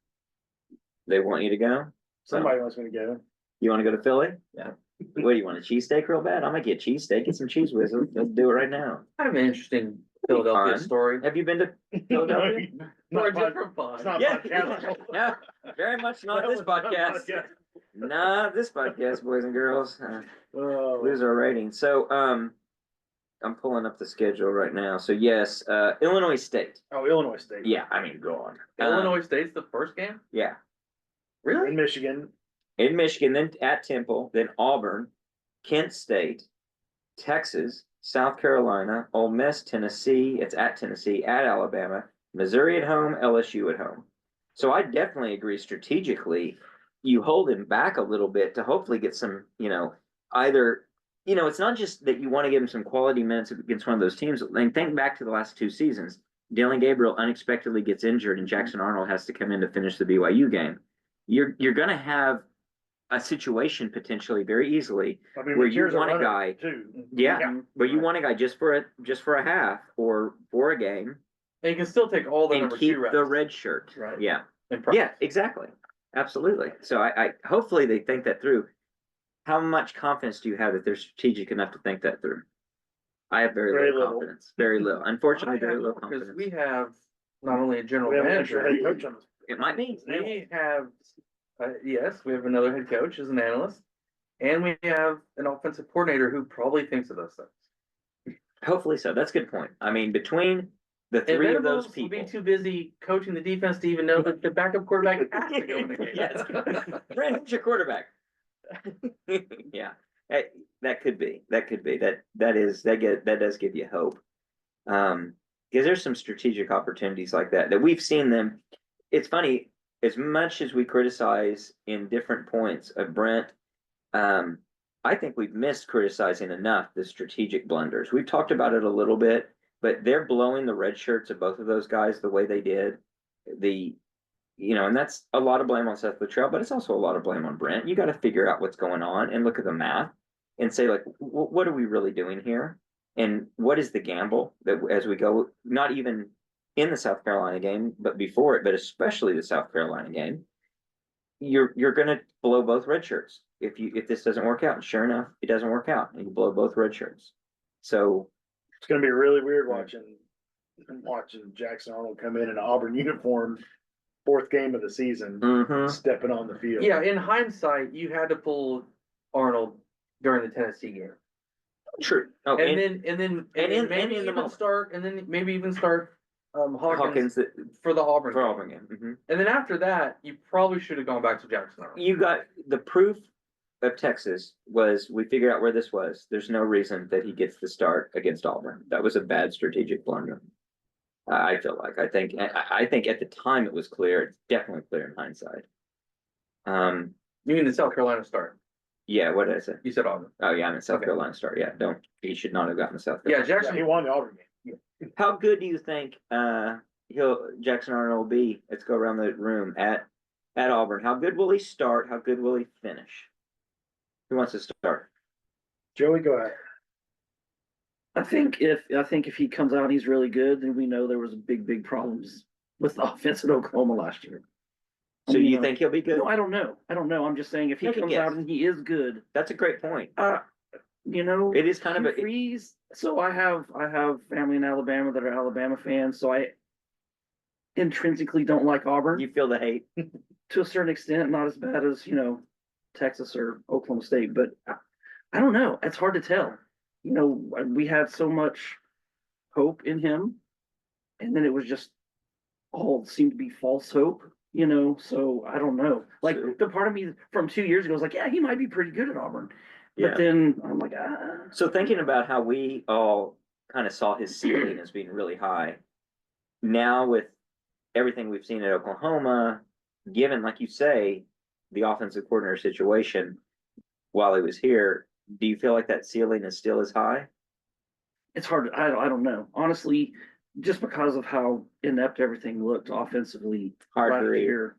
They want you to go. Somebody wants me to go. You want to go to Philly? Yeah. What do you want? A cheesesteak real bad? I'm gonna get cheesesteak. Get some cheese whiz. Let's do it right now. I have an interesting Philadelphia Fun. story. Have you been to Philadelphia? For a Not pod- different fun. It's not Yeah. podcast. No, very much not That this was not podcast. Not this podcast, boys and girls. Oh, Lose our rating. So, I'm pulling up the schedule right now. So yes, Illinois State. oh, Illinois State. Yeah, I mean, go on. Illinois State's the first game? Yeah, Really? In Michigan. in Michigan, then at Temple, then Auburn, Kent State, Texas, South Carolina, Ole Miss, Tennessee. It's at Tennessee, at Alabama, Missouri at home, LSU at home. So I definitely agree strategically. You hold him back a little bit to hopefully get some, either, it's not just that you want to give him some quality minutes against one of those teams. And think back to the last 2 seasons. Dillon Gabriel unexpectedly gets injured and Jackson Arnold has to come in to finish the BYU game. You're going to have a situation potentially very easily I mean, where you here's want a runner, guy, too. where you want a guy just for a half or for a game And you can still take all the and number keep 2 reps. the red shirt. Right. Yeah. in practice. Yeah, exactly. Absolutely. So I hopefully they think that through. How much confidence do you have that they're strategic enough to think that through? I have very Very little little. confidence. Very little. Unfortunately, very little Because confidence. we have not only a general We have an extra manager, head coach on this. It might be. we have, yes, we have another head coach as an analyst, and we have an offensive coordinator who probably thinks of those things. Hopefully so. That's a good point. I mean, between the And 3 of those Venables will people. be too busy coaching the defense to even know that the backup quarterback has to go in the game. Yes. Brand, who's your quarterback? Yeah, that could be. That does give you hope. Because there's some strategic opportunities like that we've seen them. It's funny, as much as we criticize in different points of Brent, I think we've missed criticizing enough the strategic blunders. We've talked about it a little bit, but they're blowing the red shirts of both of those guys the way they did. And that's a lot of blame on Seth Luttrell, but it's also a lot of blame on Brent. You got to figure out what's going on and look at the math. and say like, what are we really doing here? And what is the gamble that as we go, not even in the South Carolina game, but before it, but especially the South Carolina game, you're gonna blow both red shirts if this doesn't work out. And sure enough, it doesn't work out, and you blow both red shirts. So It's gonna be really weird watching Jackson Arnold come in an Auburn uniform, fourth game of the season, mhm. stepping on the field. Yeah, in hindsight, you had to pull Arnold during the Tennessee game. True. Oh, And then and maybe in the even moment. start, and then maybe even start Hawkins Hawkins for the Auburn for game. Auburn game. Mhm. And then after that, you probably should have gone back to Jackson Arnold. You got the proof of Texas was we figured out where this was. There's no reason that he gets the start against Auburn. That was a bad strategic blunder. I feel like I think at the time it was clear. It's definitely clear in hindsight. You mean the South Carolina start? Yeah. What did I say? You said Auburn. Oh yeah, I'm in South Okay. Carolina start. Yeah, don't he should not have gotten the South Yeah, Carolina. Yeah, Jackson. he won the Auburn game. How good do you think Jackson Arnold will be? Let's go around the room at Auburn. How good will he start? How good will he finish? Who wants to start? Joey, go ahead. I think if he comes out and he's really good, then we know there was big problems with the offense at Oklahoma last year. So you think he'll be good? No, I don't know. I'm just saying if he Take a comes guess. out and he is good, That's a great point. it is kind of a- freeze. So I have family in Alabama that are Alabama fans, so I intrinsically don't like Auburn You feel the hate. to a certain extent, not as bad as Texas or Oklahoma State, but I don't know. It's hard to tell. We had so much hope in him, and then it was just all seemed to be false hope. So I don't know. Like So- the part of me from 2 years ago was like, yeah, he might be pretty good at Auburn. Yeah. But then I'm like, So thinking about how we all kind of saw his ceiling as being really high, now with everything we've seen at Oklahoma, given like you say, the offensive coordinator situation while he was here, do you feel like that ceiling is still as high? it's hard. I don't know. Honestly, just because of how inept everything looked offensively Hard to last read. year,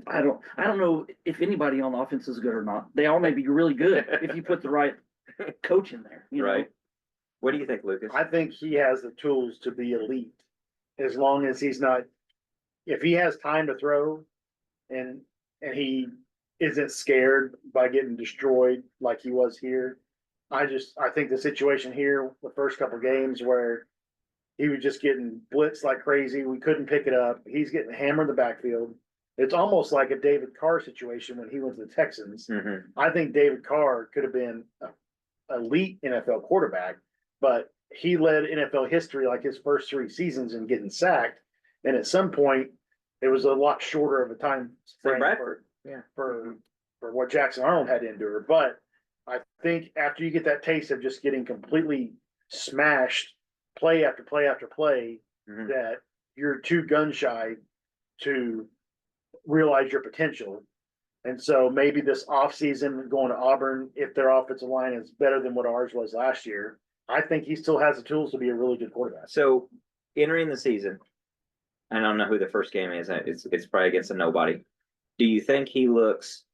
I don't know if anybody on the offense is good or not. They all may be really good if you put the right coach in there. Right. What do you think, Lucas? I think he has the tools to be elite, as long as he's not. If he has time to throw, and he isn't scared by getting destroyed like he was here. I think the situation here, the first couple games where he was just getting blitzed like crazy, we couldn't pick it up. He's getting hammered in the backfield. It's almost like a David Carr situation when he went to the Texans. Mhm. I think David Carr could have been an elite NFL quarterback, but he led NFL history like his first 3 seasons in getting sacked. And at some point, it was a lot shorter of a time frame Bradford. Yeah. for what Jackson Arnold had to endure. But I think after you get that taste of just getting completely smashed play after play after play, Mhm. that you're too gun shy to realize your potential. And so maybe this offseason going to Auburn, if their offensive line is better than what ours was last year, I think he still has the tools to be a really good quarterback. So entering the season, I don't know who the first game is. It's probably against a nobody. Do you think he looks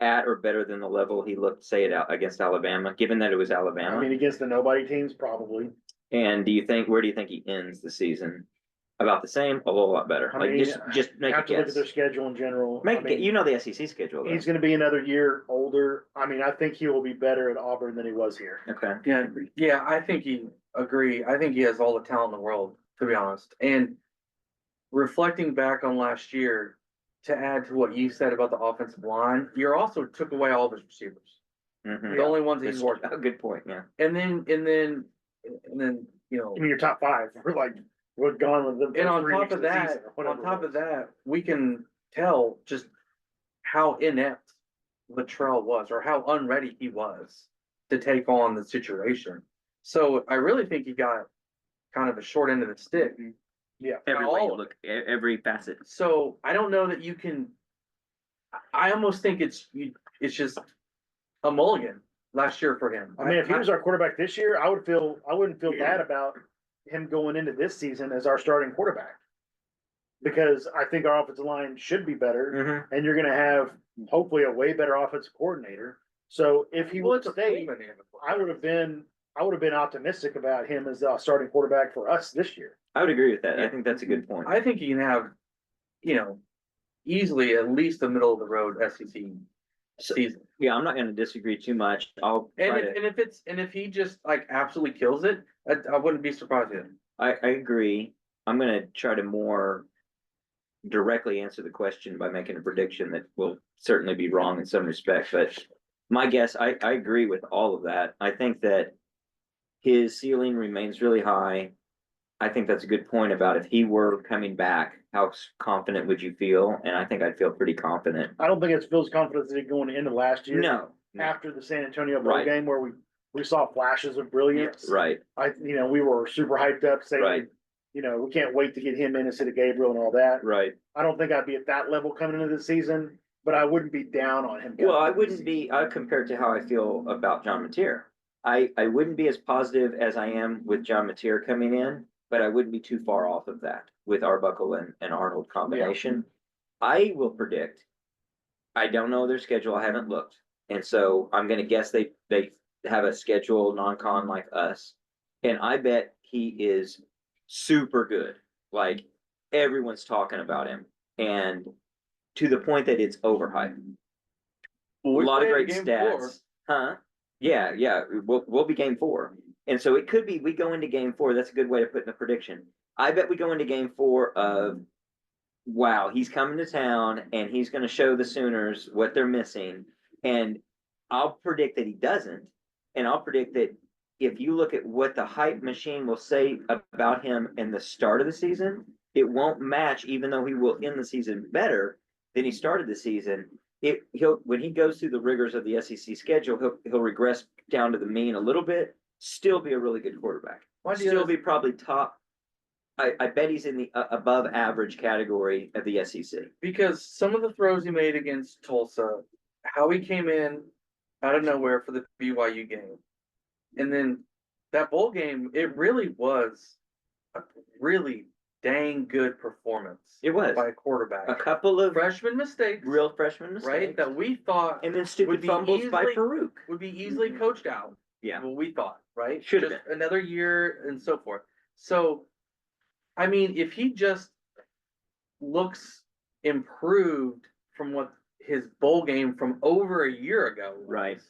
at or better than the level he looked, say, against Alabama, given that it was Alabama? I mean, against the nobody teams, probably. And where do you think he ends the season? About the same, a whole lot better. I Like mean, just make a Have to look at guess. their schedule in general. Make I a mean, guess. You know the SEC schedule. Though. he's going to be another year older. I mean, I think he will be better at Auburn than he was here. Okay. Yeah, I agree. Yeah, I think he agree. I think he has all the talent in the world, to be honest. And reflecting back on last year, to add to what you said about the offensive line, you also took away all of his receivers. Mhm. The only ones that he's That's working. a good point. Yeah. And then I mean, your top 5 we're gone with them. and first on 3 top weeks of the that, season or whatever on top it of was. that, we can tell just how inept Latrell was, or how unready he was to take on the situation. So I really think he got kind of a short end of the stick. Yeah. Every All way you of look, every facet. So I don't know that you can. I almost think it's just a mulligan last year for him. I mean, if he was our quarterback this year, I wouldn't feel bad about him going into this season as our starting quarterback. Because I think our offensive line should be better, Mhm. and you're going to have hopefully a way better offensive coordinator. So if he Well, would it's a stay, proven animal. I would have been optimistic about him as a starting quarterback for us this year. I would agree with that. I Yeah. think that's a good point. I think you can have, easily at least a middle of the road SEC season. Yeah, I'm not going to disagree too much. I'll try And if he just like absolutely kills it, I wouldn't be surprised either. I agree. I'm going to try to more directly answer the question by making a prediction that will certainly be wrong in some respects. But my guess, I agree with all of that. I think that his ceiling remains really high. I think that's a good point about if he were coming back, how confident would you feel? And I think I'd feel pretty confident. I don't think it's Phil's confidence that he going into last year. No. After the San Antonio bowl Right. game where we saw flashes of brilliance. Right. We were super hyped up saying, Right. We can't wait to get him in instead of Gabriel and all that. Right. I don't think I'd be at that level coming into the season, but I wouldn't be down on him. Well, I wouldn't be, compared to how I feel about John Mateer. I wouldn't be as positive as I am with John Mateer coming in, but I wouldn't be too far off of that with Arbuckle and Arnold combination. Yeah. I will predict, I don't know their schedule, I haven't looked. And so I'm going to guess they have a schedule non-con like us. And I bet he is super good. Like everyone's talking about him. And to the point that it's overhyped. A lot of great stats. Huh? Yeah. We'll be game 4. And so it could be we go into game 4. That's a good way to put in a prediction. I bet we go into game 4 of, wow, he's coming to town and he's going to show the Sooners what they're missing. And I'll predict that he doesn't. And I'll predict that if you look at what the hype machine will say about him in the start of the season, it won't match, even though he will end the season better than he started the season. He'll when he goes through the rigors of the SEC schedule, he'll regress down to the mean a little bit, still be a really good quarterback. Still be probably top. I bet he's in the above average category of the SEC. Because some of the throws he made against Tulsa, how he came in out of nowhere for the BYU game. And then that bowl game, it really was a really dang good performance. It was. By a quarterback. A couple of freshman mistakes. Real freshman mistakes. Right? That we thought. And then stupid fumbles by Farouk. Would be easily coached out. Yeah. Well, we thought, right? Should have been. Another year and so forth. So, I mean, if he just looks improved from what his bowl game from over a year ago was, right?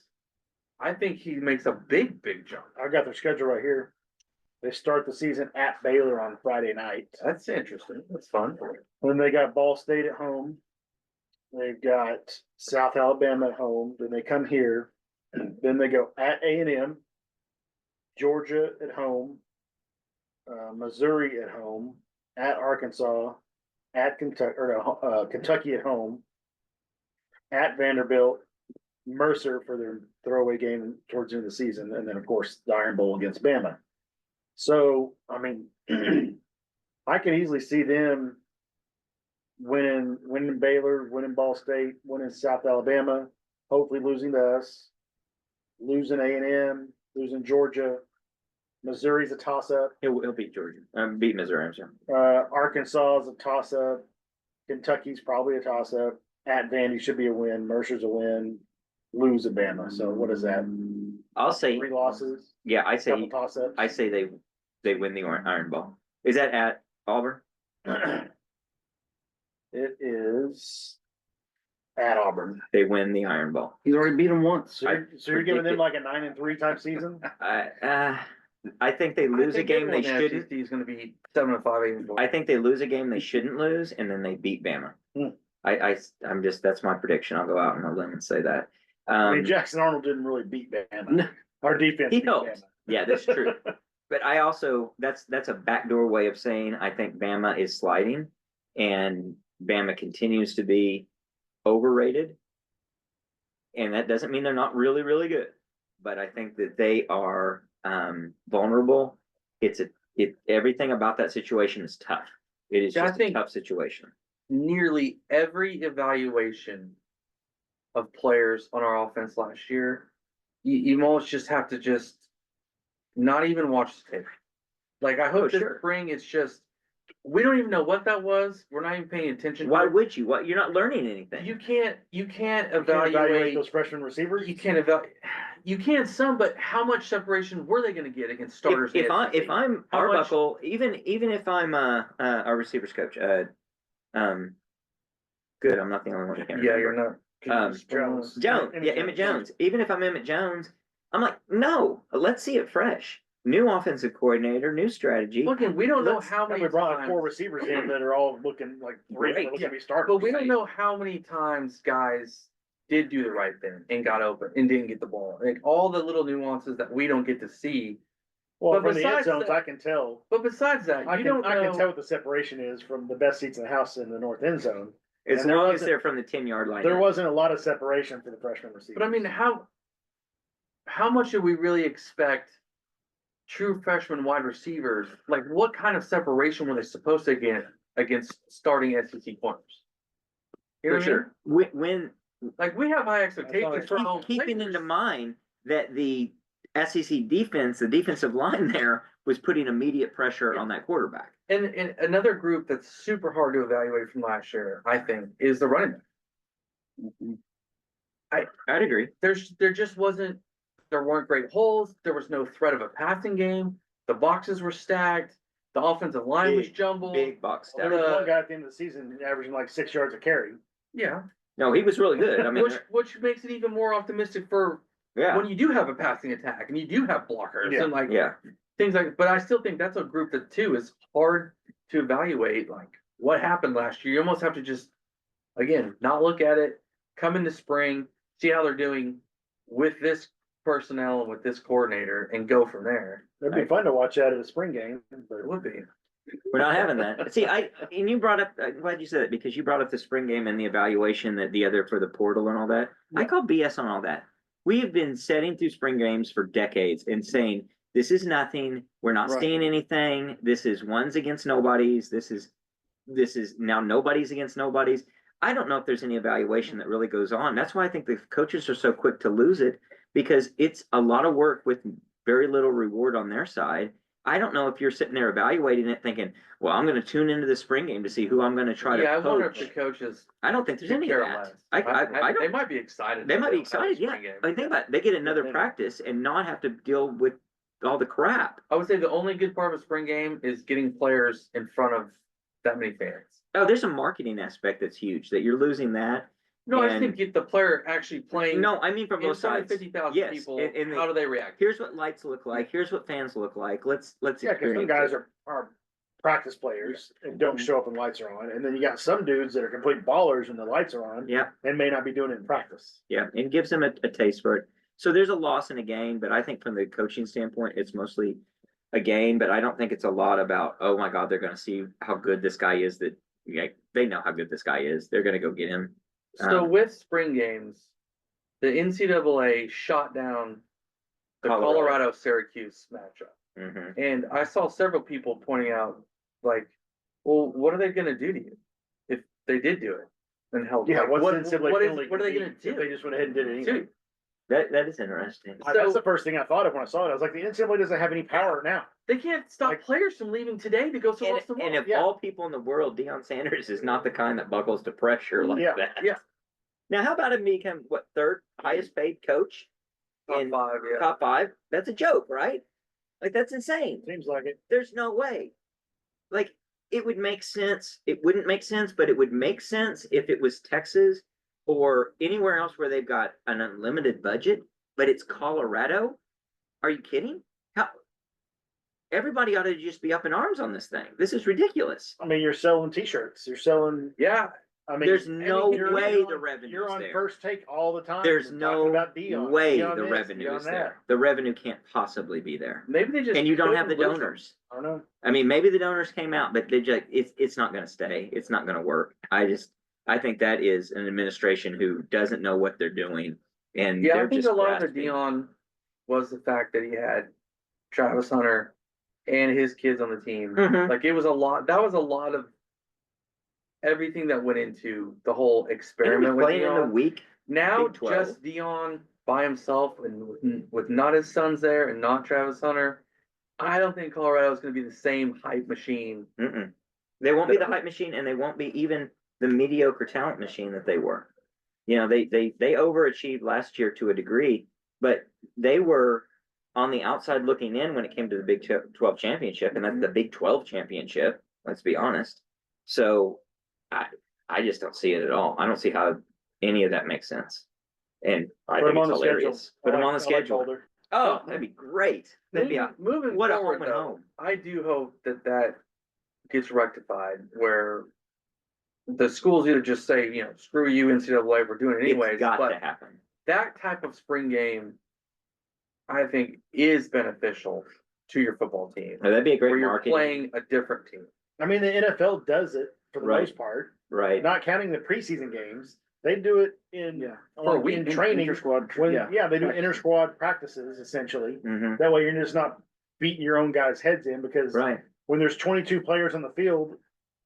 I think he makes a big jump. I've got their schedule right here. They start the season at Baylor on Friday night. That's interesting. That's fun. Then they got Ball State at home. They've got South Alabama at home. Then they come here. Then they go at A&M, Georgia at home, Missouri at home, at Arkansas, at Kentucky at home, at Vanderbilt, Mercer for their throwaway game towards the end of the season, and then of course the Iron Bowl against Bama. So I mean, I could easily see them winning Baylor, winning Ball State, winning South Alabama, hopefully losing to us, losing A&M, losing Georgia. Missouri's a toss-up. He'll beat Georgia. Beat Missouri, I'm sorry. Arkansas is a toss-up. Kentucky's probably a toss-up. At Vandy should be a win. Mercer's a win. Lose at Bama. So what is that? I'll say 3 losses. Yeah, I say Couple toss-ups. I say they win the Iron Bowl. Is that at Auburn? It is at Auburn. They win the Iron Bowl. He's already beat him once. So you're giving them like a 9-3 type season? I think they lose a game they shouldn't. He's going to be 7-5, 8-4. I think they lose a game they shouldn't lose, and then they beat Bama. I'm just that's my prediction. I'll go out on a limb and say that. I mean, Jackson Arnold didn't really beat Bama. Our defense he beat helped. Bama. Yeah, that's true. But I also that's a backdoor way of saying I think Bama is sliding, and Bama continues to be overrated. And that doesn't mean they're not really, really good. But I think that they are vulnerable. Everything about that situation is tough. It is just a tough situation. Nearly every evaluation of players on our offense last year, you almost just have to not even watch the tape. Like I hope this spring it's just we don't even know what that was. We're not even paying attention. Why to it. would you? What? You're not learning anything. You can't You can't evaluate. evaluate those freshman receivers. You can't evaluate. You can some, but how much separation were they going to get against starters? if, in I, the if I'm How much- Arbuckle, even if I'm our receivers coach, good. I'm not the only one who can't yeah, remember. you're not. Jones. Emmett Jones. Even if I'm Emmett Jones, I'm like, no, let's see it fresh. New offensive coordinator, new strategy. Well, again, we don't know Let's- how and many we brought like times, 4 receivers in that are all looking like three Right, that look yeah. to be starters. but we don't know how many times guys did do the right thing and got open and didn't get the ball. Like all the little nuances that we don't get to see. Well, but from the end besides zones, that- I can tell. But besides that, I you can don't know. I can tell what the separation is from the best seats in the house in the north end zone. As and there long as wasn't- they're from the 10-yard line. There out. wasn't a lot of separation for the freshman receivers. But I mean, how much do we really expect true freshman wide receivers? Like, what kind of separation were they supposed to get against starting SEC corners? You know For what I mean? sure. When Like, we have high expectations for home keeping players. into mind that the SEC defense, the defensive line there, was putting immediate pressure on that quarterback. And another group that's super hard to evaluate from last year, I think, is the running back. I'd agree. There just wasn't, there weren't great holes. There was no threat of a passing game. The boxes were stacked. The offensive line was jumbled. Big box there stack. was one guy at the end of the season averaging like 6 yards a carry. Yeah, No, he was really good. I mean, which makes it even more optimistic for yeah, when you do have a passing attack and you do have blockers Yeah. and like yeah. things like. But I still think that's a group that too is hard to evaluate. Like what happened last year, you almost have to just again not look at it. Come into spring, see how they're doing with this personnel and with this coordinator, and go from there. It'd be fun to watch that at a spring game. But It would be. We're not having that. See, and you brought up. I'm glad you said it because you brought up the spring game and the evaluation that the other for the portal and all that. I call BS on all that. We have been setting through spring games for decades and saying this is nothing. We're not Right. seeing anything. This is ones against nobodies. This is now nobody's against nobodies. I don't know if there's any evaluation that really goes on. That's why I think the coaches are so quick to lose it because it's a lot of work with very little reward on their side. I don't know if you're sitting there evaluating it thinking, well, I'm going to tune into the spring game to see who I'm going to try Yeah, I to wonder if coach. the coaches. I don't think there's any of care that. less. I They don't. might be excited. They that might be don't have a excited. Yeah. spring game. I mean, think about it. They get another Yeah. practice and not have to deal with all the crap. I would say the only good part of a spring game is getting players in front of that many fans. Oh, there's a marketing aspect that's huge that you're losing that. No, I just And- think get the player actually playing. No, I mean from in both front of sides. 50,000 Yes, people. and How do they react? Here's what lights look like. Here's what fans look like. Let's yeah, because some experience guys it. are practice players and don't show up when lights are on, and then you got some dudes that are complete ballers when the lights are on Yeah, and may not be doing it in practice. yeah, and gives them a taste for it. So there's a loss and a gain, but I think from the coaching standpoint, it's mostly a gain. But I don't think it's a lot about, oh my God, they're going to see how good this guy is. That they know how good this guy is. They're going to go get him. So with spring games, the NCAA shot down the Colorado Syracuse matchup. Mhm. And I saw several people pointing out, like, well, what are they going to do to you if they did do it? And held Yeah, like, what's what, the NCAA what, is, penalty what are they be going to if they do? just went ahead and did it anyway? Dude, That is interesting. That's So- the first thing I thought of when I saw it. I was like, the NCAA doesn't have any power now. they can't stop Like- players from leaving today to go somewhere else And tomorrow. of Yeah. all people in the world, Deion Sanders is not the kind that buckles to pressure like Yeah, that. yeah. Now, how about him become what third highest paid coach Top in five, yeah. top 5? That's a joke, right? Like that's insane. Seems like it. There's no way. Like it would make sense. It wouldn't make sense, but it would make sense if it was Texas or anywhere else where they've got an unlimited budget. But it's Colorado. Are you kidding? How? Everybody ought to just be up in arms on this thing. This is ridiculous. I mean, you're selling T-shirts. You're selling. Yeah. I mean, There's no you're way on- the revenue's You're on there. First Take all the time. There's and no talking about Deion, way Deion the this, revenue Deion is that. there. The revenue can't possibly be there. Maybe they just. And you don't have the couldn't lose donors. I don't know. I mean, maybe the donors came out, but they just it's not going to stay. It's not going to work. I think that is an administration who doesn't know what they're doing, and Yeah, they're I think just a lot of grasping. the Dion was the fact that he had Travis Hunter and his kids on the team. Mhm. Like it was a lot. That was a lot of everything that went into the whole And he experiment was with playing in the Dion. week. Now Big 12. just Dion by himself and with not his sons there and not Travis Hunter. I don't think Colorado is going to be the same hype machine Mm-mm. They won't be the hype machine, and they won't be even the mediocre talent machine that they were. You know, they overachieved last year to a degree, but they were on the outside looking in when it came to the Big 12 championship, and that's the Big 12 championship. Let's be honest. So, I just don't see it at all. I don't see how any of that makes sense. And I Put think them it's on the schedule. hilarious. Put them on the schedule. Calder. Oh, that'd be great. That'd be Moving what a forward, home and though, home. I do hope that gets rectified where the schools either just say, you know, screw you, NCAA, we're doing it anyways. It's got but to happen. that type of spring game, I think, is beneficial to your football team. That'd be a great Where you're marketing. playing a different team. I mean, the NFL does it for the Right. most part, Right. not counting the preseason games. They do it in, Yeah. For a week. in training. Inter-squad, When, yeah. yeah, they do inter-squad practices essentially. Hmm. That way you're just not beating your own guys' heads in because Right. when there's 22 players on the field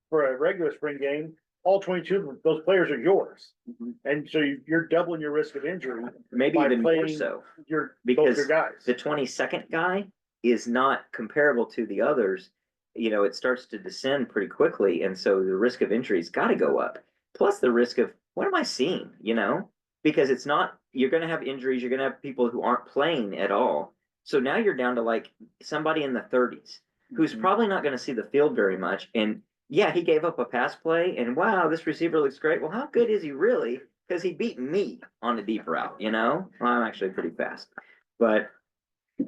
for a regular spring game, all 22 of those players are yours. Mhm. And so you're doubling your risk of injury. Maybe By even more playing- so. Both Because your guys. The 22nd guy is not comparable to the others. You know, it starts to descend pretty quickly. And so the risk of injury's got to go up. Plus the risk of what am I seeing, you know? Because it's not, you're going to have injuries, you're going to have people who aren't playing at all. So now you're down to like somebody in the 30s who's Mhm. probably not going to see the field very much. And yeah, he gave up a pass play and wow, this receiver looks great. Well, how good is he really? Because he beat me on a deep route, you know? Well, I'm actually pretty fast. But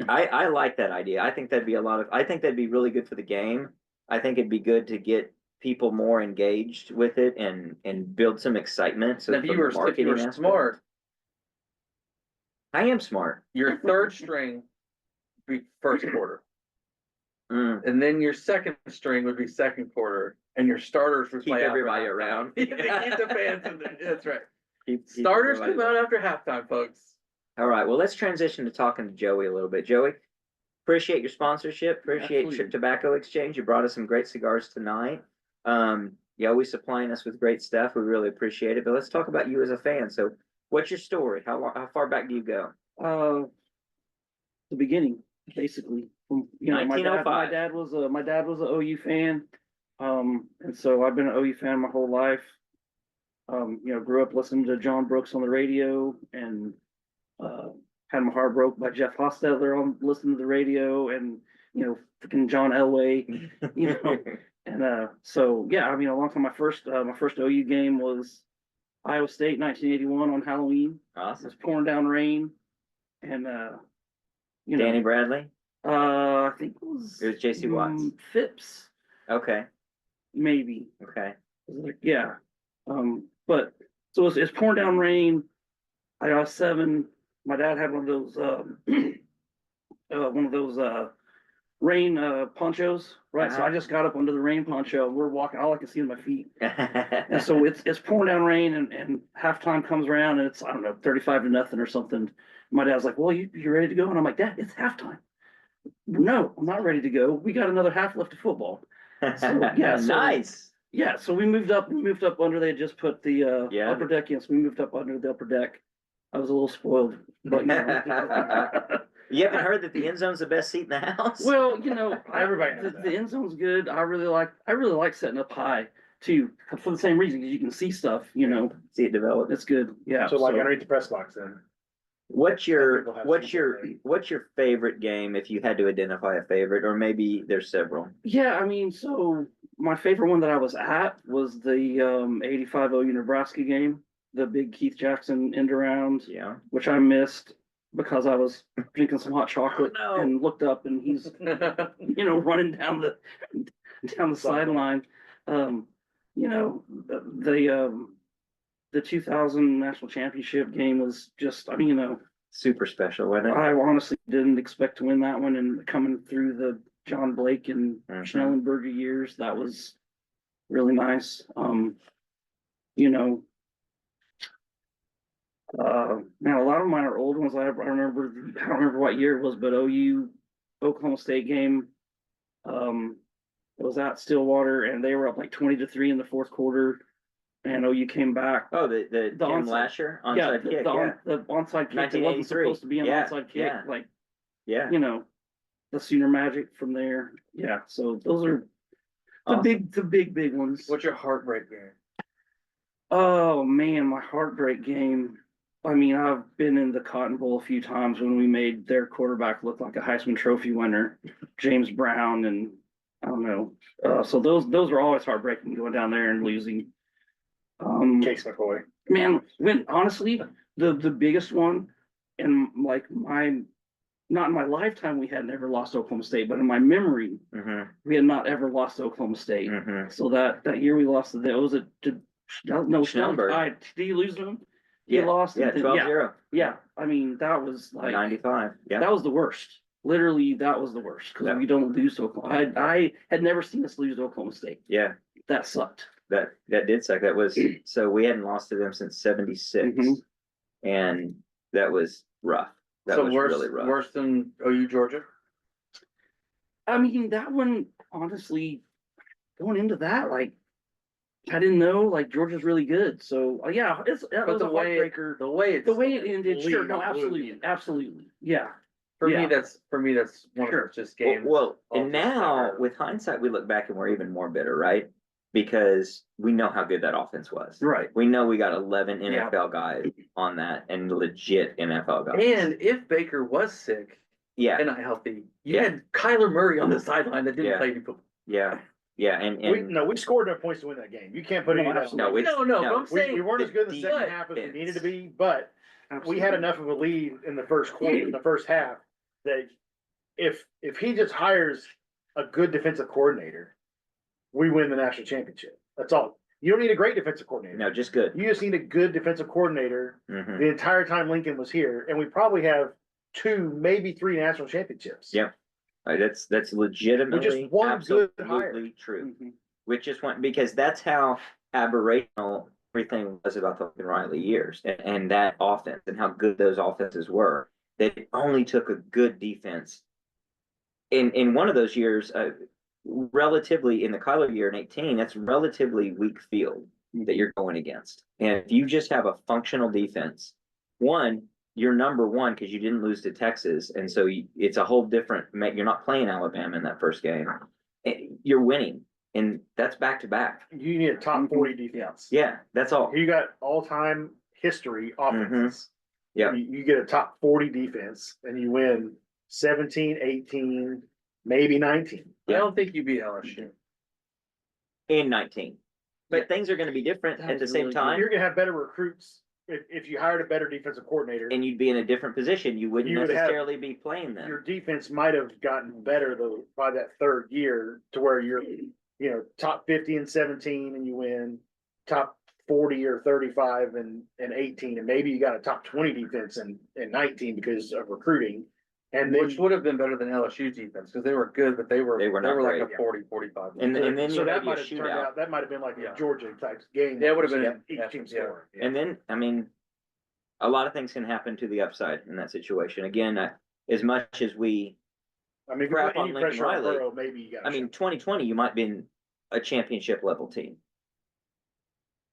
I like that idea. I think that'd be I think that'd be really good for the game. I think it'd be good to get people more engaged with it and build some excitement. So And if you from a were marketing aspect- smart, I am smart. your third string would be first quarter. Mm. And then your second string would be second quarter. And your starters would Keep play everybody after halftime. around. Keep the fans in there. That's right. Keep Starters everybody come around. out after halftime, folks. All right. Well, let's transition to talking to Joey a little bit. Joey, appreciate your sponsorship. Appreciate Absolutely. Trip Tobacco Exchange. You brought us some great cigars tonight. You always supplying us with great stuff. We really appreciate it. But let's talk about you as a fan. So, what's your story? How far back do you go? The beginning, basically. You know, my dad 1905. my dad was an OU fan. And so I've been an OU fan my whole life. You know, grew up listening to John Brooks on the radio and had my heart broke by Jeff Hostetler on listening to the radio and, you know, freaking John Elway, you know. And so yeah, I mean, a long time my first OU game was Iowa State 1981 on Halloween. It Awesome. was pouring down rain. And you know, Danny Bradley. I think it was J.C. Watts. Phipps, Okay. maybe. Okay. Yeah. But so it's pouring down rain. I got 7. My dad had one of those rain ponchos, right? So I just got up under the rain poncho. We're walking, all I can see is my feet. And so it's pouring down rain and halftime comes around and it's, I don't know, 35-0 or something. My dad's like, well, you ready to go? And I'm like, Dad, it's halftime. No, I'm not ready to go. We got another half left of football. So Nice. Yeah, so we moved up under, they had just put the Yeah. upper deck in, so we moved up under the upper deck. I was a little spoiled, but you know. You haven't heard that the end zone's the best seat in the house? Well, you know, Everybody knows that. the end zone's good. I really like setting up high too, for the same reason, because you can see stuff, you know. See it develop. It's good. Yeah. So like underneath the press box then. What's Some your people have what's some your great- what's your favorite game if you had to identify a favorite, or maybe there's several? Yeah, I mean, so my favorite one that I was at was the 85 OU Nebraska game, the big Keith Jackson end around, Yeah. which I missed because I was drinking some hot chocolate Oh, no. and looked up and he's, you know, running down the sideline. You know, the 2000 national championship game was just, I mean, you know, Super special, wasn't it? I honestly didn't expect to win that one, and coming through the John Blake and Mhm. Schnellenberger years, that was really nice. You know, now a lot of mine are old ones. I remember, I don't remember what year it was, but OU Oklahoma State game. It was at Stillwater, and they were up like 20-3 in the fourth quarter, and OU came back. Oh, the Tim onside- Lasher Yeah, onside kick. Yeah. the onside kick that wasn't 1983. supposed to be an Yeah, onside kick, yeah. like, Yeah. you know, the Sooner Magic from there. Yeah, so those The big ones. What's your heartbreak game? Oh man, my heartbreak game. I mean, I've been in the Cotton Bowl a few times when we made their quarterback look like a Heisman Trophy winner, James Brown, and I don't know. So those were always heartbreaking going down there and losing. Case McCoy. Man, when honestly, the biggest one, and like not in my lifetime we had never lost to Oklahoma State, but in my memory Mm-hmm. we had not ever lost to Oklahoma State. Mm-hmm. So that year we lost to them. Was it no Schnellenberg. Did you lose to them? Yeah. You lost. Yeah, and then- 12-0. Yeah. I mean that was like 95. Yeah. that was the worst. Literally, that was the worst because Yeah. we don't lose to Oklahoma. I had never seen us lose to Oklahoma State. Yeah. That sucked. That did suck. That was so we hadn't lost to them since '76, Mhm. and that was rough. That So was worse, really rough. worse than OU Georgia? I mean, that one, honestly, going into that, like, I didn't know, like, Georgia's really good. So, yeah, that But was a heartbreaker. the way The way it ended, sure, Lead, no, not absolutely, lose. absolutely, yeah. for yeah. me that's one Sure. of those just Well, games. well, I'll and just now never- with hindsight, we look back and we're even more bitter, right? Because we know how good that offense was. Right. We know we got 11 Yeah. NFL guys on that and legit NFL guys. And if Baker was sick yeah, and not healthy, you Yeah. had Kyler Murray on the sideline that didn't Yeah. play any football. yeah, yeah, and We scored enough points to win that game. You can't put No, any of that. absolutely. no, it's, No, but I'm We saying weren't as good in the second but- half as we defense. needed to be, but we Absolutely. had enough of a lead in the first quarter, in the first half, that if he just hires a good defensive coordinator, we win the national championship. That's all. You don't need a great defensive coordinator. no, just good. You just need a good defensive coordinator Mhm. the entire time Lincoln was here, and we probably have 2, maybe 3 national championships. Yeah. That's legitimately one good absolutely true. Mhm. Which just went because that's how aberrational everything was about the Lincoln Riley years and that offense and how good those offenses were. That it only took a good defense. In one of those years, relatively in the Kyler year in 18, that's relatively weak field that you're going against. And if you just have a functional defense, one, you're number one because you didn't lose to Texas, and so it's a whole different. You're not playing Alabama in that first game. You're winning, and that's back to back. You need a top 40 defense. Yeah, that's all. You got all-time history offenses. Yeah. You get a top 40 defense, and you win 17, 18, maybe 19. I don't think you beat LSU. In 19, but things are going to be different That at the was same really time, You're gonna have better recruits if you hired a better defensive coordinator. and you'd be in a different position. You wouldn't You would have- necessarily be playing them. Your defense might have gotten better though by that third year to where you're, top 50 and 17 and you win top 40 or 35 and 18, and maybe you got a top 20 defense in 19 because of recruiting. And then Which would have been better than LSU's defense because they were good, but they were not like great, a 40-45. And then so you that have might your have turned shootout. out, that might have been like Yeah. a Georgia type game. Yeah, it would have been each team yeah. score. And then, I mean, a lot of things can happen to the upside in that situation. Again, as much as we, I mean, if you crap put any on Lincoln pressure on Riley, Burrow, maybe you got. I mean, 2020, you might be in a championship level team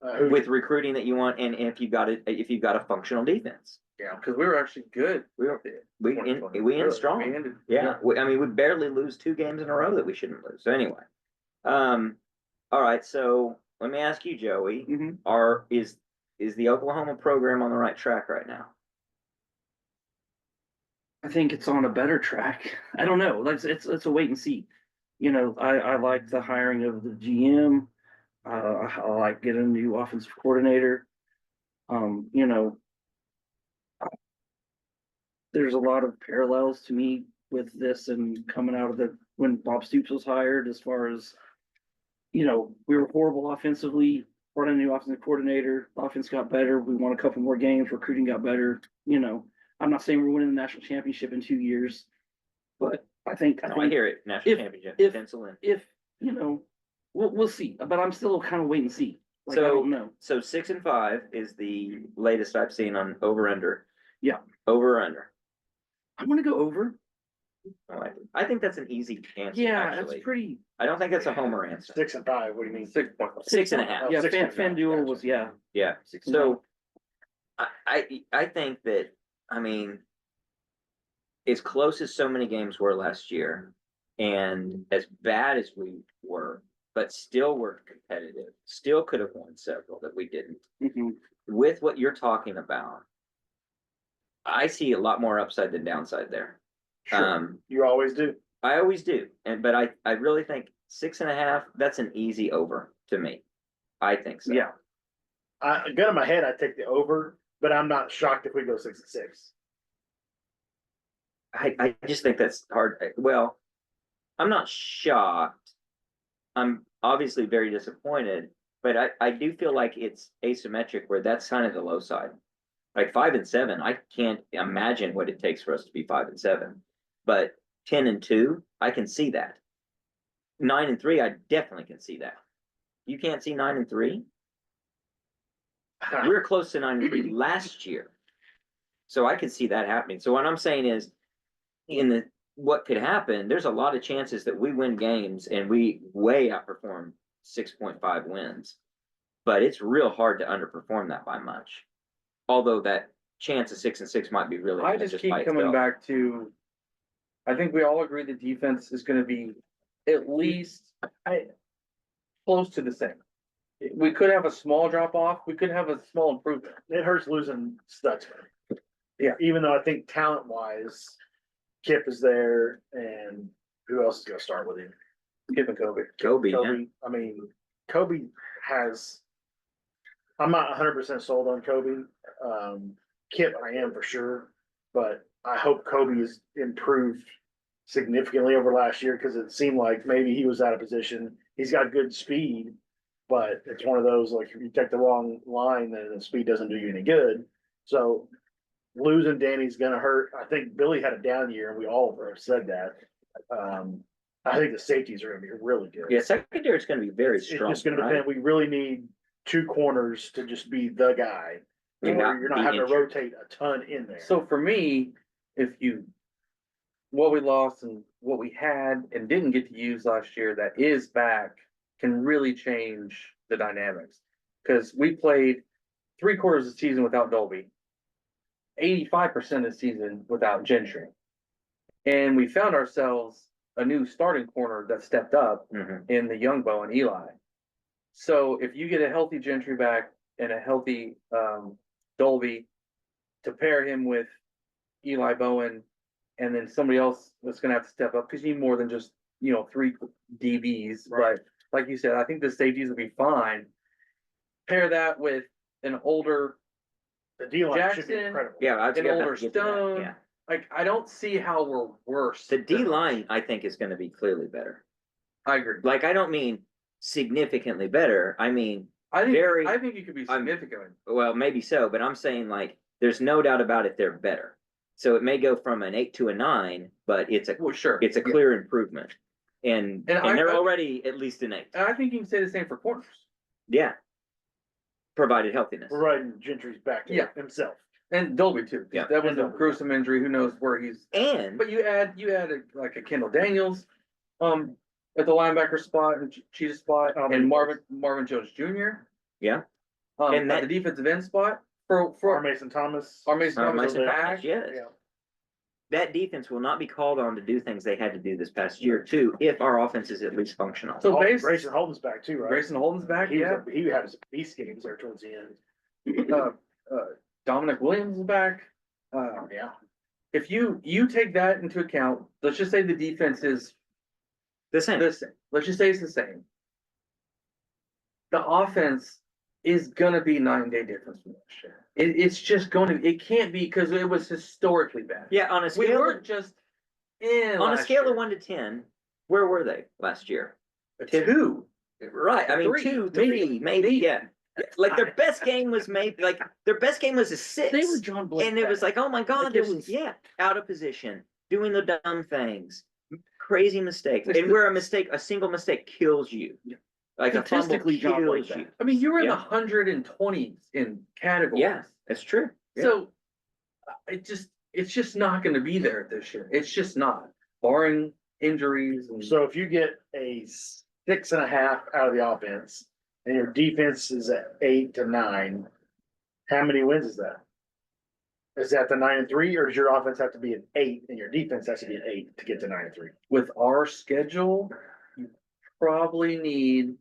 who, with recruiting that you want, and if you've got a functional defense. Yeah, because we were actually good. We were, we in 2020. we in Really, strong. we ended- Yeah, I mean, we barely lose 2 games in a row that we shouldn't lose. So anyway, all right. So let me ask you, Joey, Mhm. is the Oklahoma program on the right track right now? I think it's on a better track. I don't know. Like it's a wait and see. I like the hiring of the GM. I like getting a new offensive coordinator. There's a lot of parallels to me with this and coming out of when Bob Stoops was hired, as far as, we were horrible offensively, brought in a new offensive coordinator, offense got better, we won a couple more games, recruiting got better, I'm not saying we're winning the national championship in 2 years, but I think I hear it. National championship. if- Pencil in. if, we'll see, but I'm still kind of wait and see. Like, I So- don't know. So 6-5 is the latest I've seen on over under. Yeah. Over under. I'm gonna go over. I think that's an easy answer. Yeah, actually. that's pretty. I don't think that's a homer answer. 6 and 5. What do you mean? 6.5. 6.5. Yeah, 6.5, FanDuel gotcha. was, yeah. Yeah. 6 So I think that, I mean, as close as so many games were last year, and as bad as we were, but still were competitive, still could have won several that we didn't. Mhm. With what you're talking about, I see a lot more upside than downside there. Sure, you always do. I always do, but I really think 6.5, that's an easy over to me. I think so. Yeah, Gun in my head, I take the over, but I'm not shocked if we go 6-6. I just think that's hard. Well, I'm not shocked. I'm obviously very disappointed, but I do feel like it's asymmetric where that's kind of the low side. Like 5-7, I can't imagine what it takes for us to be 5-7, but 10-2, I can see that. 9-3, I definitely can see that. You can't see 9-3. We were close to 9-3 last year, so I could see that happening. So what I'm saying is, what could happen? There's a lot of chances that we win games and we way outperform 6.5 wins, but it's real hard to underperform that by much. Although that chance of 6-6 might be really. I high just keep by coming itself. back to, I think we all agree the defense is gonna be at least close to the same. We could have a small drop off, we could have a small improvement. It hurts losing Stutzman. Yeah. Even though I think talent wise, Kip is there and who else is gonna start with him? Given Kobe. Kobe, yeah. Kobe, I mean, Kobe has, I'm not 100% sold on Kobe. Kip, I am for sure, but I hope Kobe has improved significantly over last year because it seemed like maybe he was out of position. He's got good speed, but it's one of those like if you take the wrong line, then the speed doesn't do you any good. So losing Danny's gonna hurt. I think Billy had a down year, and we all have said that. I think the safeties are gonna be really good. Yeah, secondary is going to be very It's strong. just gonna right? depend. We really need two corners to just be the guy. And Or not you're not be having to injured. rotate a ton in there. So for me, what we lost and what we had and didn't get to use last year that is back can really change the dynamics. Cause we played 3/4 of the season without Dolby, 85% of the season without Gentry. And we found ourselves a new starting corner that stepped up Mhm. in the Youngbow and Eli. So if you get a healthy Gentry back and a healthy Dolby to pair him with Eli Bowen, and then somebody else that's gonna have to step up because you need more than just 3 DBs. Right. But like you said, I think the safeties will be fine. Pair that with an older, The D line should be Jackson, incredible. Yeah, I was an gonna older get to that, Stone. yeah. Like I don't see how we're worse. The than D last line, year. I think, is going to be clearly better. I agree. Like, I don't mean significantly better. I mean, I think very- I think you could be significantly. well, maybe so, but I'm saying like, there's no doubt about it. They're better. So it may go from an 8 to a 9, but it's a Well, sure. it's a Yeah. clear improvement, and they're I- already at least an 8. And I think you can say the same for corners. Yeah, provided healthiness. We're riding Gentry's back to Yeah. himself. And Dolby too. Yeah. That was And a Dolby, gruesome injury. Who knows where he's. And But you add like a Kendall Daniels, at the linebacker spot and Cheetah spot, and Marvin Jones Jr. yeah, And at the defensive end spot for For Mason Thomas. Mason Thomas Mason is Thomas, back. yes. Yeah. That defense will not be called on to do things they had to do this past year too, if our offense is at least functional. So Grayson Holden's back too, right? Grayson Holden's back. He Yeah. he had his beast games there towards the end. Dominic Williams is back. Yeah. If you take that into account, let's just say the defense is The same. the same. Let's just say it's the same. The offense is gonna be 9-day difference from last year. It's just going to. It can't be because it was historically bad. Yeah, on a We scale weren't just in on a last scale year. of 1 to 10, where were they last year? A 2. Right. I mean, 3, 2, maybe. 3, maybe. Yeah. Like their best game was maybe their best game was a 6. they were John Blake. And it was like, oh my God, Like, it there's was- out of position, doing the dumb things, crazy mistakes, It's and the- where a single mistake kills you. Like a fumble Statistically, John Blake kills you. bad. I mean, you were in Yeah. the 120s in categories. Yeah, that's true. Yeah. So it's just not going to be there this year. It's just not, barring injuries. And So if you get a 6.5 out of the offense and your defense is at 8 to 9, how many wins is that? Is that the 9-3, or does your offense have to be an 8 and your defense has to be an 8 to get to 9-3? with our schedule, probably need.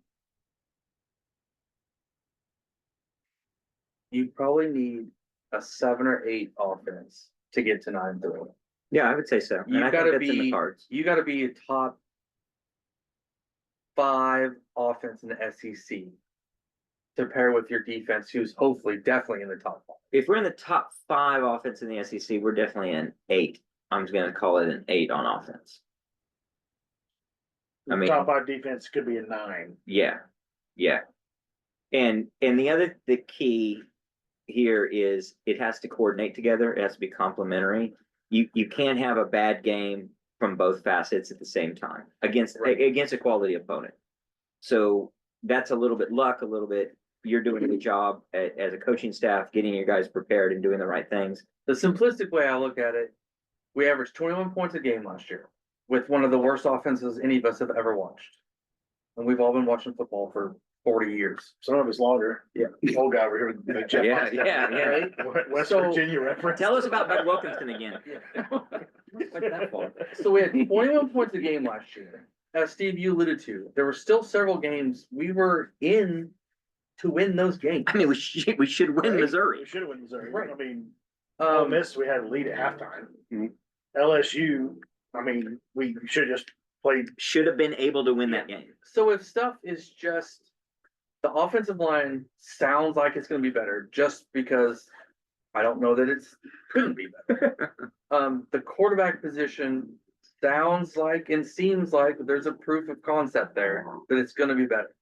You probably need a 7 or 8 offense to get to 9-3. Yeah, I would say so. And You I think gotta that's in the be, cards. you gotta be a top 5 offense in the SEC to pair with your defense, who's hopefully definitely in the top 5. If we're in the top 5 offense in the SEC, we're definitely in 8. I'm just gonna call it an 8 on offense. I mean, Top 5 defense could be a 9. yeah. And the key here is it has to coordinate together. It has to be complementary. You can't have a bad game from both facets at the same time against a quality opponent. So that's a little bit luck, a little bit you're doing a good job as a coaching staff, getting your guys prepared and doing the right things. The simplistic way I look at it, we averaged 21 points a game last year with one of the worst offenses any of us have ever watched. And we've all been watching football for 40 years. Some of us longer. Yeah. Old guy over here with the Jeff Yeah, Fox, yeah. West So- Virginia reference. Tell us about Bud Wilkinson again. Went that far. So we had 21 points a game last year. As Steve, you alluded to, there were still several games we were in to win those games. I mean, we should win Right? Missouri. We should have won Missouri. Right. I mean, Ole Um, Miss, we had a lead at halftime. Mhm. LSU, I mean, we should have just played. Should have been able to win that game. so if stuff is just the offensive line sounds like it's going to be better, just because I don't know that it's couldn't be better. The quarterback position sounds like and seems like there's a proof of concept there that it's going to be better.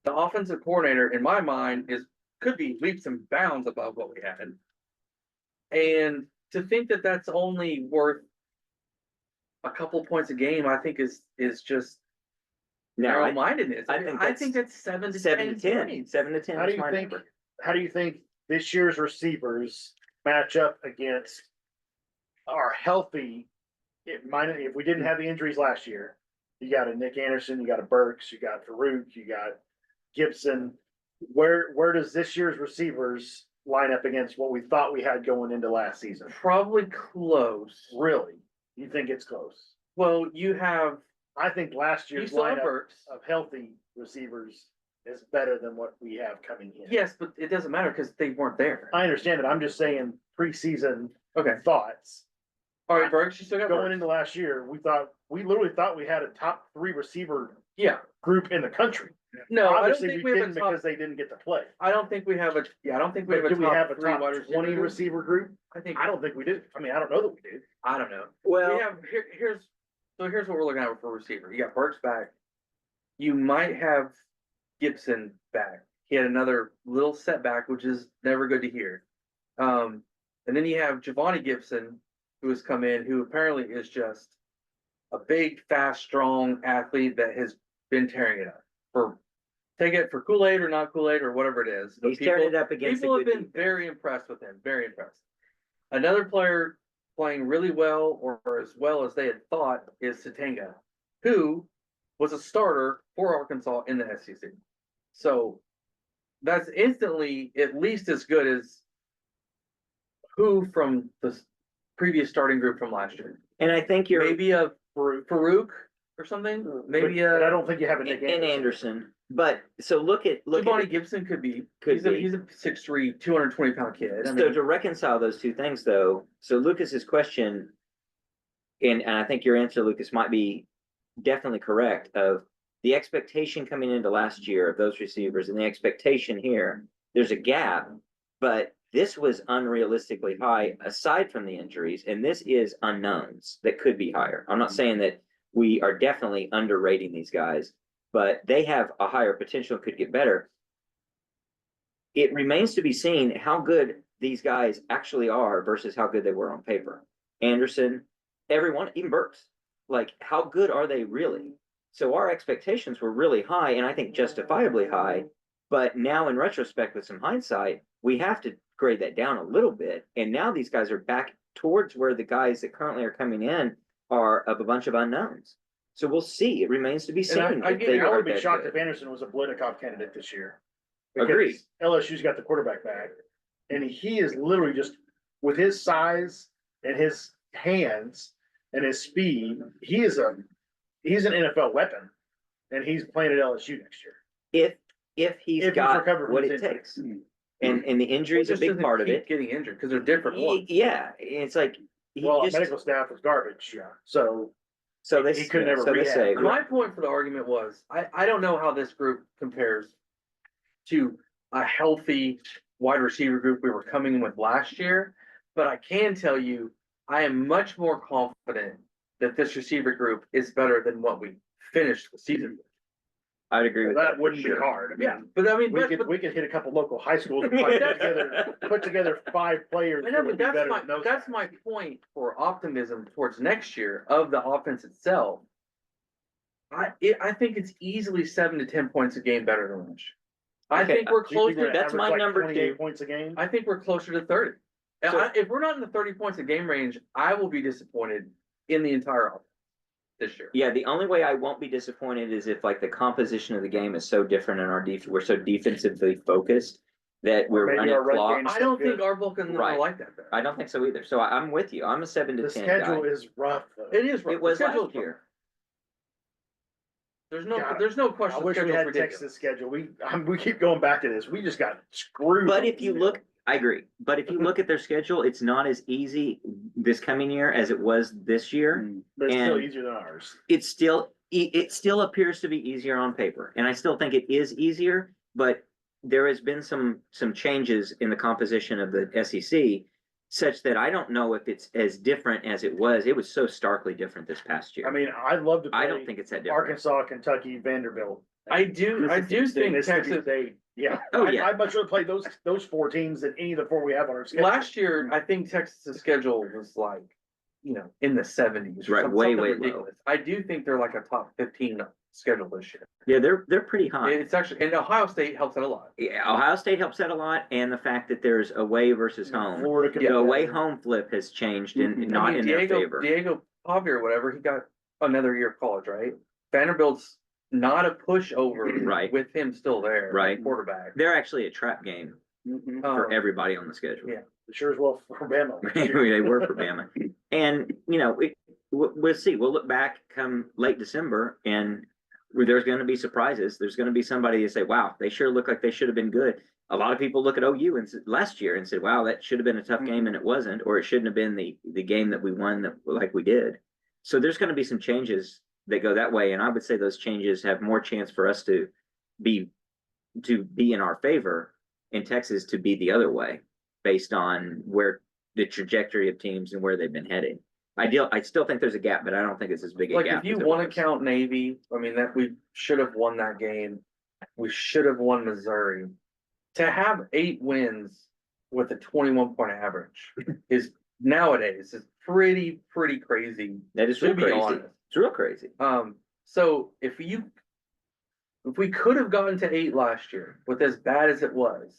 The offensive coordinator, in my mind, could be leaps and bounds above what we had, and to think that that's only worth a couple points a game, I think is just Now, narrow-mindedness. I I think think that's 7 to 7 10 to 10. points. 7 to 10 How is do you my think? number. How do you think this year's receivers match up against our healthy? If we didn't have the injuries last year, you got a Nick Anderson, you got a Burks, you got Farouk, you got Gibson. Where does this year's receivers line up against what we thought we had going into last season? Probably close. Really? You think it's close? Well, you have I think last you year's still have lineup Burks. of healthy receivers is better than what we have coming in. Yes, but it doesn't matter because they weren't there. I understand it. I'm just saying preseason Okay. thoughts. All right, Burks, you still got Going Burks. into last year, we literally thought we had a top 3 receiver Yeah. group in the country. No, I don't Obviously, think we we have didn't a top. because they didn't get to play. I don't think we have a. Yeah, I don't think we But have a do we top have a 3 top wide receiver 20 group. receiver group? I think I don't think we did. I mean, I don't know that we did. I don't know. Well, We have here's what we're looking at for receiver. You got Burks back. You might have Gibson back. He had another little setback, which is never good to hear. And then you have Giovanni Gibson, who has come in, who apparently is just a big, fast, strong athlete that has been tearing it up. Take it for Kool-Aid or not Kool-Aid or whatever it is. he's tearing it up against People a have good been defense. very impressed with him. Very impressed. Another player playing really well, or as well as they had thought, is Satanga, who was a starter for Arkansas in the SEC. So that's instantly at least as good as who from the previous starting group from last year. And I think you're Maybe a Farouk or something. Maybe But I a don't think you have a Nick and Anderson. Anderson. But so look at Giovanni Gibson could be. He's a 6'3", 220-pound kid. I so mean, to reconcile those two things though, so Lucas's question, and I think your answer, Lucas, might be definitely correct, of the expectation coming into last year of those receivers and the expectation here, there's a gap, but this was unrealistically high aside from the injuries, and this is unknowns that could be higher. I'm not saying that we are definitely underrating these guys, but they have a higher potential, could get better. It remains to be seen how good these guys actually are versus how good they were on paper. Anderson, everyone, even Burks, like how good are they really? So our expectations were really high, and I think justifiably high. But now in retrospect, with some hindsight, we have to grade that down a little bit. And now these guys are back towards where the guys that currently are coming in are of a bunch of unknowns. So we'll see. It remains to be seen. And I if get they it. I are would be that shocked good. if Anderson was a Blitnikoff candidate this year. Agreed. Because LSU's got the quarterback back, and he is literally just with his size and his hands and his speed. he's an NFL weapon, and he's playing at LSU next year. If he's If he's got recovered from what his it injury. takes. And the injury is a Just big doesn't part of keep it. Getting injured because they're different ones. Yeah, it's like he Well, just medical staff was garbage. Yeah. So so they he could never so they rehab. say My point for the argument was, I don't know how this group compares to a healthy wide receiver group we were coming in with last year, but I can tell you, I am much more confident that this receiver group is better than what we finished the season with. I'd agree with that for wouldn't be sure. hard. I mean, Yeah, but I mean, we but, could hit a couple local high schools and probably put together 5 players. I that know, would but be better than those that's guys. my point for optimism towards next year of the offense itself. I think it's easily 7 to 10 points a game better than last year. I Okay, think we're You think closer. we're that's gonna my average number 28 2. points a game. I think we're closer to 30. So- If we're not in the 30 points a game range, I will be disappointed in the entire offense this year. Yeah, the only way I won't be disappointed is if like the composition of the game is so different in our we're so defensively focused that we're maybe running our run clock. game's I don't so think good. our Vulcan Right. are like that there. I don't think so either. So I'm with you. I'm a 7 to The 10 schedule guy. is rough though. It is right. It was The schedule's last year. There's God, no I question. The wish we schedule's had ridiculous. Texas schedule. We keep going back to this. We just got screwed. But if you look, I agree. But if you look at their schedule, it's not as easy this coming year as it was this year. but it's still and- easier than ours. It still appears to be easier on paper, and I still think it is easier. But there has been some changes in the composition of the SEC, such that I don't know if it's as different as it was. It was so starkly different this past year. I mean, I'd love to play I don't think it's that different. Arkansas, Kentucky, Vanderbilt. I do think Mississippi Texas. State. Yeah. Oh, yeah. I'd much rather play those 4 teams than any of the 4 we have on our schedule. Last year, I think Texas' schedule was like, in the 70s. Right, way low. ridiculous. I do think they're like a top 15 schedule this year. Yeah, they're pretty high. It's actually, and Ohio State helps out a lot. Yeah, Ohio State helps out a lot, and the fact that there's away versus home. Florida could The be away better. home flip has changed and Mhm. not I mean, in their favor. Diego Pavia or whatever, he got another year of college, right? Vanderbilt's not a pushover Right. with him still there, Right. quarterback. They're actually a trap game Mhm. for Um, everybody on the schedule. yeah. Sure as well for Bama. They were for Bama. And, we'll see. We'll look back come late December and there's going to be surprises. There's going to be somebody that say, wow, they sure look like they should have been good. A lot of people look at OU and last year and said, wow, that should have been a tough game and it wasn't, or it shouldn't have been the game that we won like we did. So there's going to be some changes that go that way. And I would say those changes have more chance for us to be in our favor in Texas to be the other way based on where the trajectory of teams and where they've been headed. I still think there's a gap, but I don't think it's as big a Like gap. if you as it want to was. count Navy, I mean that we should have won that game. We should have won Missouri. To have 8 wins with a 21-point average is nowadays is pretty crazy. That is to real be crazy. honest. It's real crazy. So if we could have gotten to 8 last year with as bad as it was,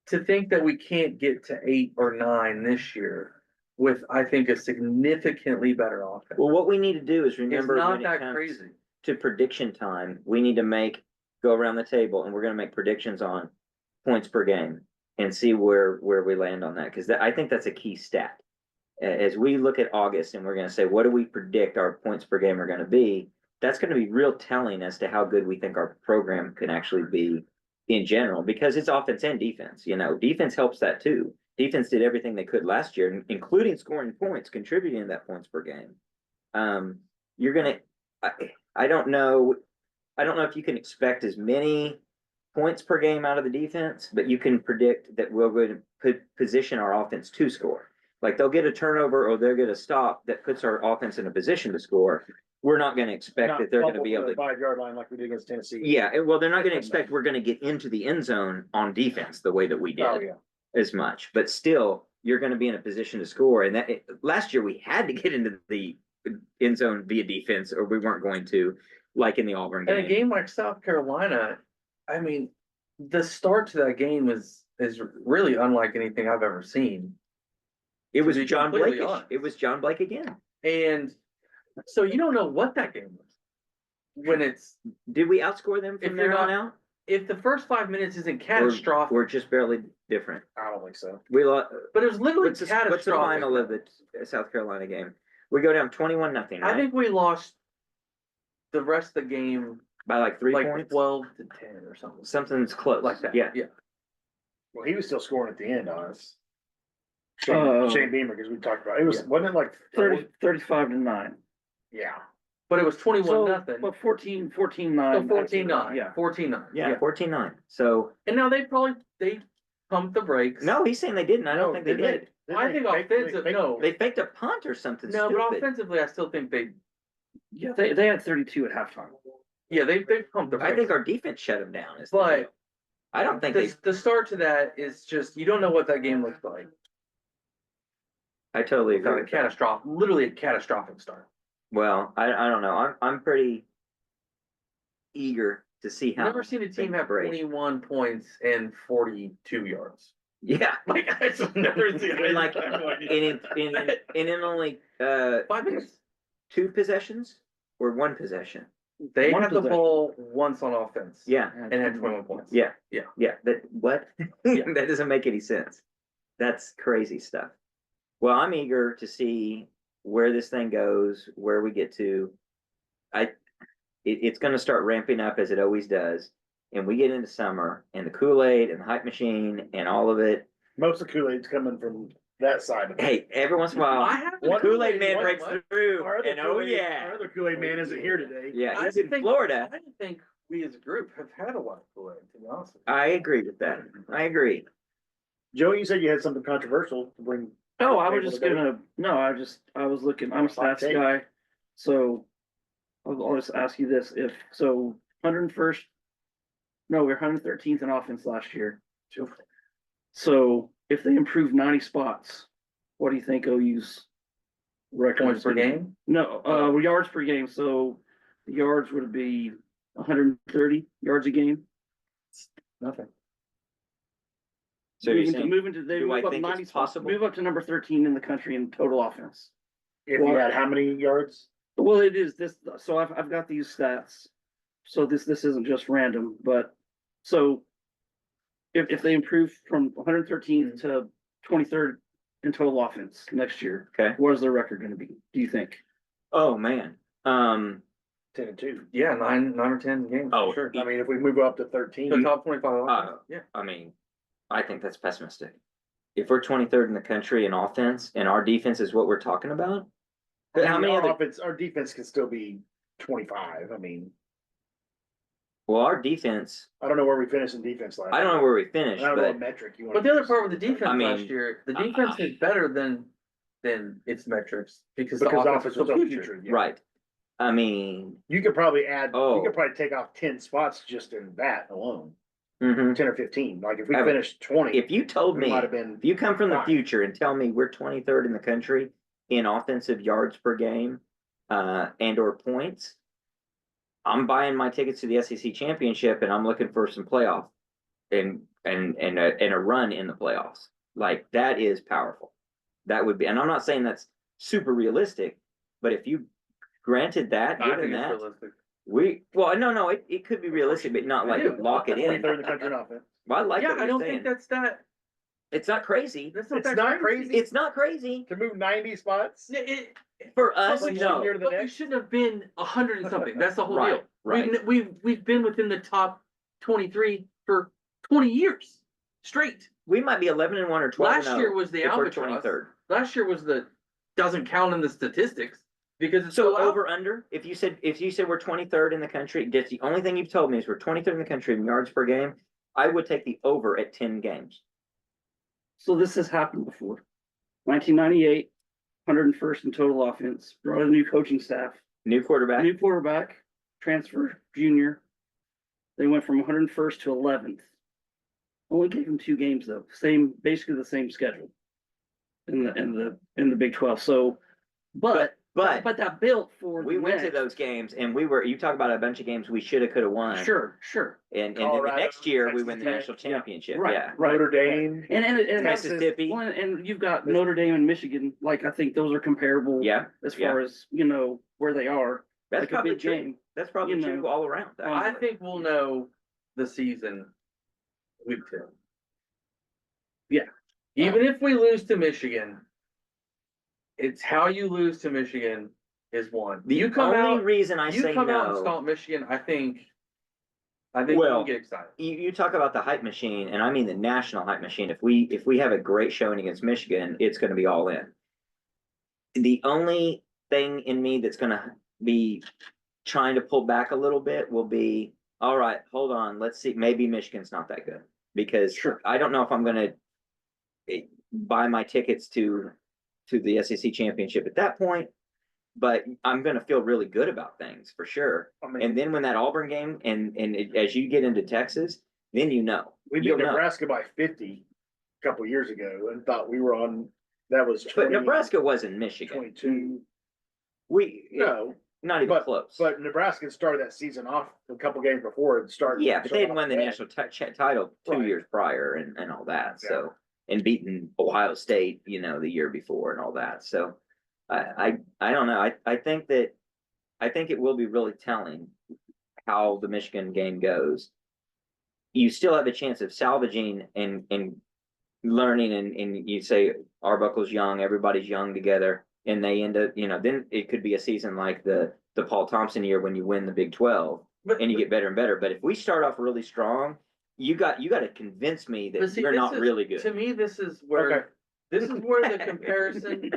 to think that we can't get to 8 or 9 this year with, I think, a significantly better offense. Well, what we need to do is It's remember not when it that comes crazy. to prediction time, we need to go around the table and we're going to make predictions on points per game and see where we land on that. Because I think that's a key stat. As we look at August and we're going to say, what do we predict our points per game are going to be? That's going to be real telling as to how good we think our program can actually be in general, because it's offense and defense. Defense helps that too. Defense did everything they could last year, including scoring points, contributing to that points per game. I don't know if you can expect as many points per game out of the defense, but you can predict that we're going to position our offense to score. Like they'll get a turnover or they'll get a stop that puts our offense in a position to score. We're not going to expect that they're going to be able to 5-yard line like we did against Tennessee. Yeah, well, they're not going to expect we're going to get into the end zone on defense the way that we did Oh, yeah. as much. But still, you're going to be in a position to score. And last year we had to get into the end zone via defense, or we weren't going to, like in the Auburn In game. a game like South Carolina, I mean, the start to that game is really unlike anything I've ever seen. It was to be John completely Blake. honest. It was John Blake again. And so you don't know what that game was. When it's Did we outscore them If from you're there on not- out? if the first 5 minutes isn't Or catastrophic, we're just barely different. I don't think so. We lost. but it was literally What's the catastrophic. final of the South Carolina game? We go down 21-0. I think we lost the rest of the game by like 3 like points. 12-10 or something. Something's close Like that. Yeah. Yeah. Well, he was still scoring at the end on us. Uh, Shane Beamer, because we talked about, it was, Yeah. wasn't it like 35-9. Yeah. But it was 21 So, nothing. but 14-9. So 14-9. Yeah. 14-9. Yeah, 14-9. So And now they pumped the brakes. no, he's saying they didn't. I don't No, think they did. I think offensive. No, They faked a punt or something no, but stupid. offensively, I still think they. Yeah, they had 32 at halftime. Yeah, they pumped the brakes. I think our defense shut them down. Is the But deal. I don't think the start to that is just you don't know what that game looks like. I totally It's agree. a with that. catastrophic, literally a catastrophic start. Well, I don't know. I'm pretty eager to see I've how. never seen a team things have break. 21 points and 42 yards. Yeah, Like I just never seen and like in only 5 minutes. 2 possessions or 1 possession. They One had the possession. ball once on offense. Yeah, And had 21 points. yeah, Yeah. yeah. That what? Yeah. That doesn't make any sense. That's crazy stuff. Well, I'm eager to see where this thing goes, where we get to. It's going to start ramping up as it always does, and we get into summer and the Kool-Aid and the hype machine and all of it. Most of the Kool-Aid's coming from that side of it. Hey, every once in a while, I have the Kool-Aid man what- breaks what? through, Our other and oh Kool-Aid- yeah, Our other Kool-Aid man isn't here today. yeah, I he's in think- Florida. I don't think we as a group have had a lot of Kool-Aid, to be honest with you. I agree with that. I agree. Joey, you said you had something controversial to bring. Oh, I was Able just to go. gonna, no, I was looking, I'm a Hot stats take. guy. So I'll just ask you this, if, so 101st, no, we we're 113th in offense last year. So if they improve 90 spots, what do you think OU's record? Points is per gonna be? game? No, yards per game, so the yards would be 130 yards a game. Nothing. So you're Moving to, saying, moving to, they do I move up think it's 90 spots, possible? move up to number 13 in the country in total offense. If you had how many yards? Well, it is this, so I've got these stats. So this isn't just random, but so if they improve from 113th to 23rd in total offense next year, okay. what is their record gonna be, do you think? Oh man. 10-2. Yeah, nine or 10 games. Oh, for sure. I mean, if we move up to 13. The top 25 offense. Yeah. I mean, I think that's pessimistic. If we're 23rd in the country in offense and our defense is what we're talking about, how many other? Our defense can still be 25. I mean, Well, our defense. I don't know where we finished in defense last. I don't know where we finished, I don't know but what metric you want. But the other part with the defense I mean, last year, the defense is better than its metrics because the because offense was so our future. yeah. right. I mean, You could probably add. Oh. You could probably take off 10 spots just in that alone, mhm. 10 or 15. Like if we I mean, finished 20, if you told we me, might have been. if you come from the fine. future and tell me we're 23rd in the country in offensive yards per game, and or points, I'm buying my tickets to the SEC championship and I'm looking for some playoff and a run in the playoffs. Like that is powerful. That would be, and I'm not saying that's super realistic, but if you granted that, I given think it's that, realistic. no, it could be realistic, but not I like do. lock it in. 23rd in the country in offense. Well, I like Yeah, what I you're don't saying. think that's that. It's not crazy. That's not It's that not crazy. crazy. It's not crazy To move 90 spots. for us. Like No, one year to the But we next. shouldn't have been 100 and something. That's the whole Right, deal. right. We've been within the top 23 for 20 years straight. we might be 11-1 or 12. Last year was the if we're albatross. 23rd. Last year was the doesn't count in the statistics because it's So so over under, if you said we're 23rd in the country, that's the only thing you've told me is we're 23rd in the country in yards per game. I would take the over at 10 games. So this has happened before. 1998, 101st in total offense, brought a new coaching staff, New quarterback. new quarterback, transfer, junior. They went from 101st to 11th. Only gave him 2 games though, basically the same schedule in the Big 12. So, but that built for we the went to next- those games and you talk about a bunch of games we should have, could have won. Sure. And then the Colorado, next year we Texas win the Tech, national championship. Right, Yeah. right. Notre Dame. And Mississippi. Well, and you've got Notre Dame and Michigan. Like I think those are comparable. Yeah. As yeah. far as where they are. That's like a probably big true. game. That's probably you true know. all around. I actually. think we'll know the season week 2. Yeah. Even if we lose to Michigan, it's how you lose to Michigan is one. The You come only out, reason I you say come out and no, stomp Michigan, I think you Well, can get excited. you talk about the hype machine, and I mean the national hype machine. If we have a great showing against Michigan, it's going to be all in. The only thing in me that's going to be trying to pull back a little bit will be, all right, hold on, let's see, maybe Michigan's not that good, because I don't know if I'm going to buy my tickets to the SEC championship at that point, but I'm going to feel really good about things for sure. I mean, And then when that Auburn game as you get into Texas, then we beat you'll know. Nebraska by 50 a couple years ago and thought we were on. That was 20, But Nebraska wasn't Michigan. 22. No, not even but close. But Nebraska started that season off a couple games before it started. Yeah, but they had won the bad. national title 2 Right. years prior and all that. Yeah. So, and beaten Ohio State, the year before and all that. So, I don't know. I think it will be really telling how the Michigan game goes. You still have a chance of salvaging and learning, and you say Arbuckle's young, everybody's young together, and they end up, then it could be a season like the Paul Thompson year when you win the Big 12 and you get better and better. But if we start off really strong, you got to convince me that you're not really good. To me, this is where Okay. this is where the comparison.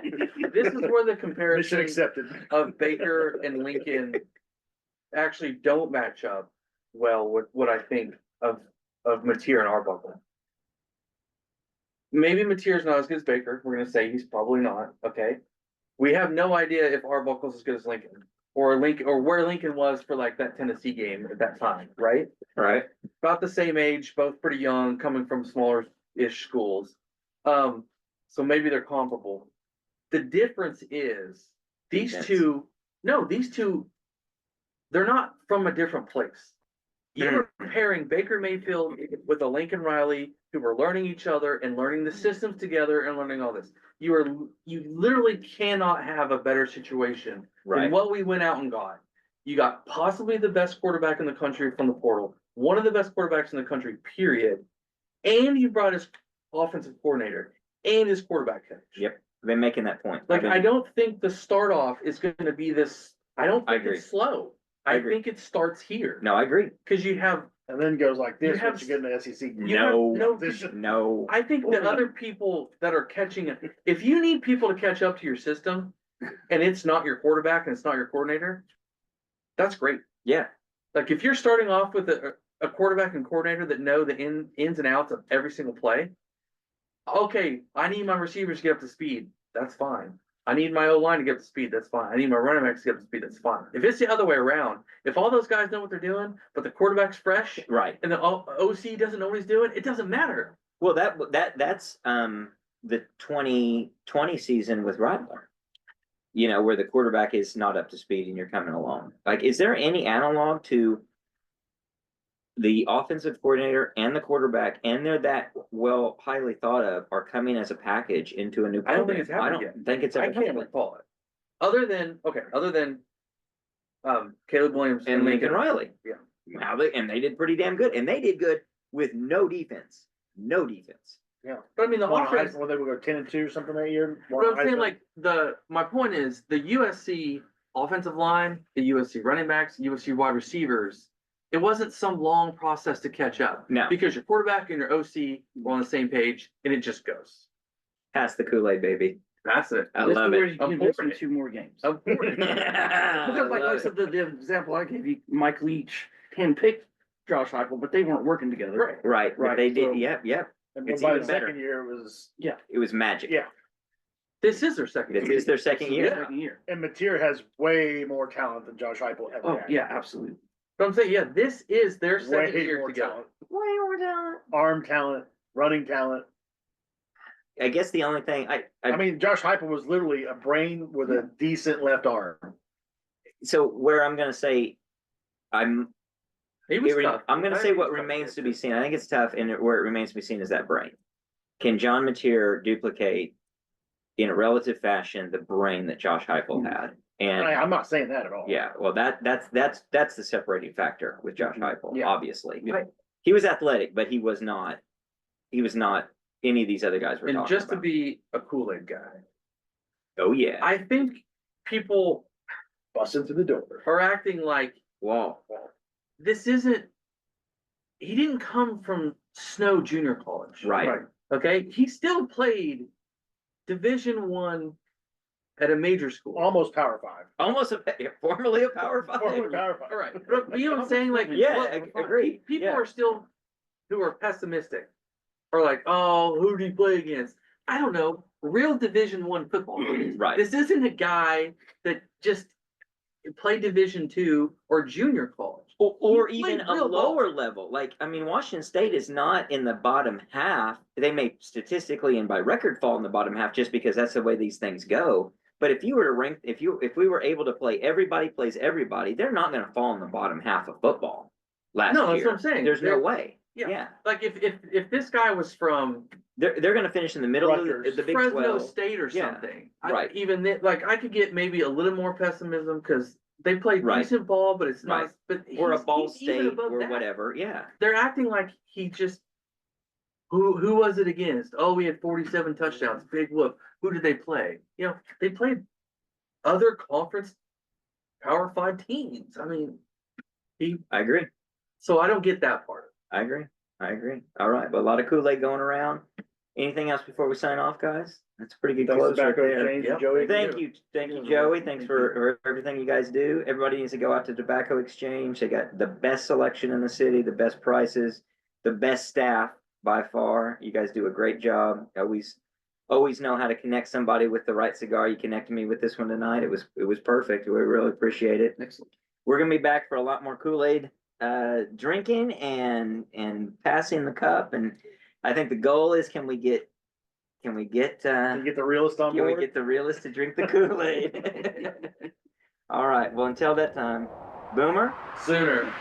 This is where the Mission comparison accepted. of Baker and Lincoln actually don't match up well with what I think of Mateer and Arbuckle. Maybe Mateer's not as good as Baker. We're gonna say he's probably not. Okay, we have no idea if Arbuckle's as good as Lincoln or where Lincoln was for like that Tennessee game at that time, right? Right. About the same age, both pretty young, coming from smaller-ish schools. So maybe they're comparable. The difference is these Defense. two, they're not from a different place. You're pairing Baker Mayfield with a Lincoln Riley who were learning each other and learning the systems together and learning all this. You literally cannot have a better situation Right. than what we went out and got. You got possibly the best quarterback in the country from the portal, one of the best quarterbacks in the country, period. And you brought his offensive coordinator and his quarterback coach. Yep. I've been making that point. Like, I don't think the start off is going to be this. I don't think agree. it's slow. I I agree. think it starts here. No, I agree. Because you have. And then goes like this You have once you get into SEC. You have no. No. I think the other people that are catching it, if you need people to catch up to your system and it's not your quarterback and it's not your coordinator, that's great. Yeah. Like if you're starting off with a quarterback and coordinator that know the ins and outs of every single play, okay, I need my receivers to get up to speed. That's fine. I need my O-line to get up to speed. That's fine. I need my running backs to get up to speed. That's fine. If it's the other way around, if all those guys know what they're doing, but the quarterback's fresh Right. and the OC doesn't know what he's doing, it doesn't matter. Well, that's the 2020 season with Rattler. Where the quarterback is not up to speed and you're coming along. Like, is there any analog to the offensive coordinator and the quarterback, and they're that highly thought of, are coming as a package into a new program? I don't think it's happened I don't yet. think it's I ever can't happened. recall it. Other than Caleb Williams And Lincoln Riley. Yeah. Now they did pretty damn good, and they did good with no defense. No defense. Yeah. But I mean the offense. Well, they would go 10-2 or something that year. But I'm saying like my point is the USC offensive line, the USC running backs, USC wide receivers. It wasn't some long process to catch up. No. Because your quarterback and your OC were on the same page, and it just goes. Pass the Kool-Aid, baby. That's it. I This is love where it. you can I'm miss for them it. 2 more games. Of course. Because like I said, the example I gave you, Mike Leach handpicked Josh Heupel, but they weren't working together. Right. Right. Right, They did. so- Yep. And It's by even the better. second year, it was It was magic. yeah. This is their second. This is their second This is year. their second year. And Mateer has way more talent than Josh Heupel ever Oh had. yeah, absolutely. But I'm saying, yeah, this is their second Way year more together. talent. Way more talent. Arm talent, running talent. I guess the only thing I mean, Josh Heupel was literally a brain with a decent left arm. so where I'm going to say He was tough. I'm going to I say think what he was tough remains get to be seen. I think it's tough, and where it remains to be seen is that brain. Can John Mateer duplicate in a relative fashion the brain that Josh Heupel had? And I'm not saying that at all. yeah, well, that's the separating factor with Josh Heupel. Yeah. Obviously, Yeah. he was athletic, but he was not any of these other guys we're And talking just to about. be a Kool-Aid guy, Oh yeah, I think people, busting through the door. are acting like Wall. this isn't. He didn't come from Snow Junior College, Right. Okay, he still played Division I at a major school. Almost Power 5. Almost formerly a Power 5. Formerly Power 5. All right, but you know what I'm saying? Like, Yeah, look, agreed. People Yeah. are still who are pessimistic, are like, oh, who did he play against? I don't know. Real Division I football. Right. This isn't a guy that just played Division II or junior college. Or He even played a real lower ball. level. Like, I mean, Washington State is not in the bottom half. They may statistically and by record fall in the bottom half just because that's the way these things go. But if you were to rank, if we were able to play everybody plays everybody, they're not going to fall in the bottom half of football. Last No, year, that's what I'm saying. There's no They're- way. Yeah. Yeah. Like if this guy was from They're going to finish in the middle of Rutgers. the Big Fresno 12. State or Yeah, something, right. Like I could get maybe a little more pessimism because they played Right. decent ball, but it's not. Right. But Or a he's- Ball he's even State above or that. whatever. Yeah. They're acting like he just. Who was it against? Oh, we had 47 touchdowns. Big whoop. Who did they play? You know, they played other conference Power 5 teams. I mean, I agree. so I don't get that part. I agree. All right. But a lot of Kool-Aid going around. Anything else before we sign off, guys? That's a pretty good Thanks to close right Tobacco there. Exchange Yep. and Joey. Thank you, Joey. Thanks for everything you guys do. Everybody needs to go out to Tobacco Exchange. They got the best selection in the city, the best prices, the best staff by far. You guys do a great job. Always know how to connect somebody with the right cigar. You connected me with this one tonight. It was perfect. We really appreciate it. Excellent. We're gonna be back for a lot more Kool-Aid drinking and passing the cup. And I think the goal is can we get Can you get the realist on can we board? get the realist to drink the Kool-Aid? All right. Well, until that time, Boomer. Sooner.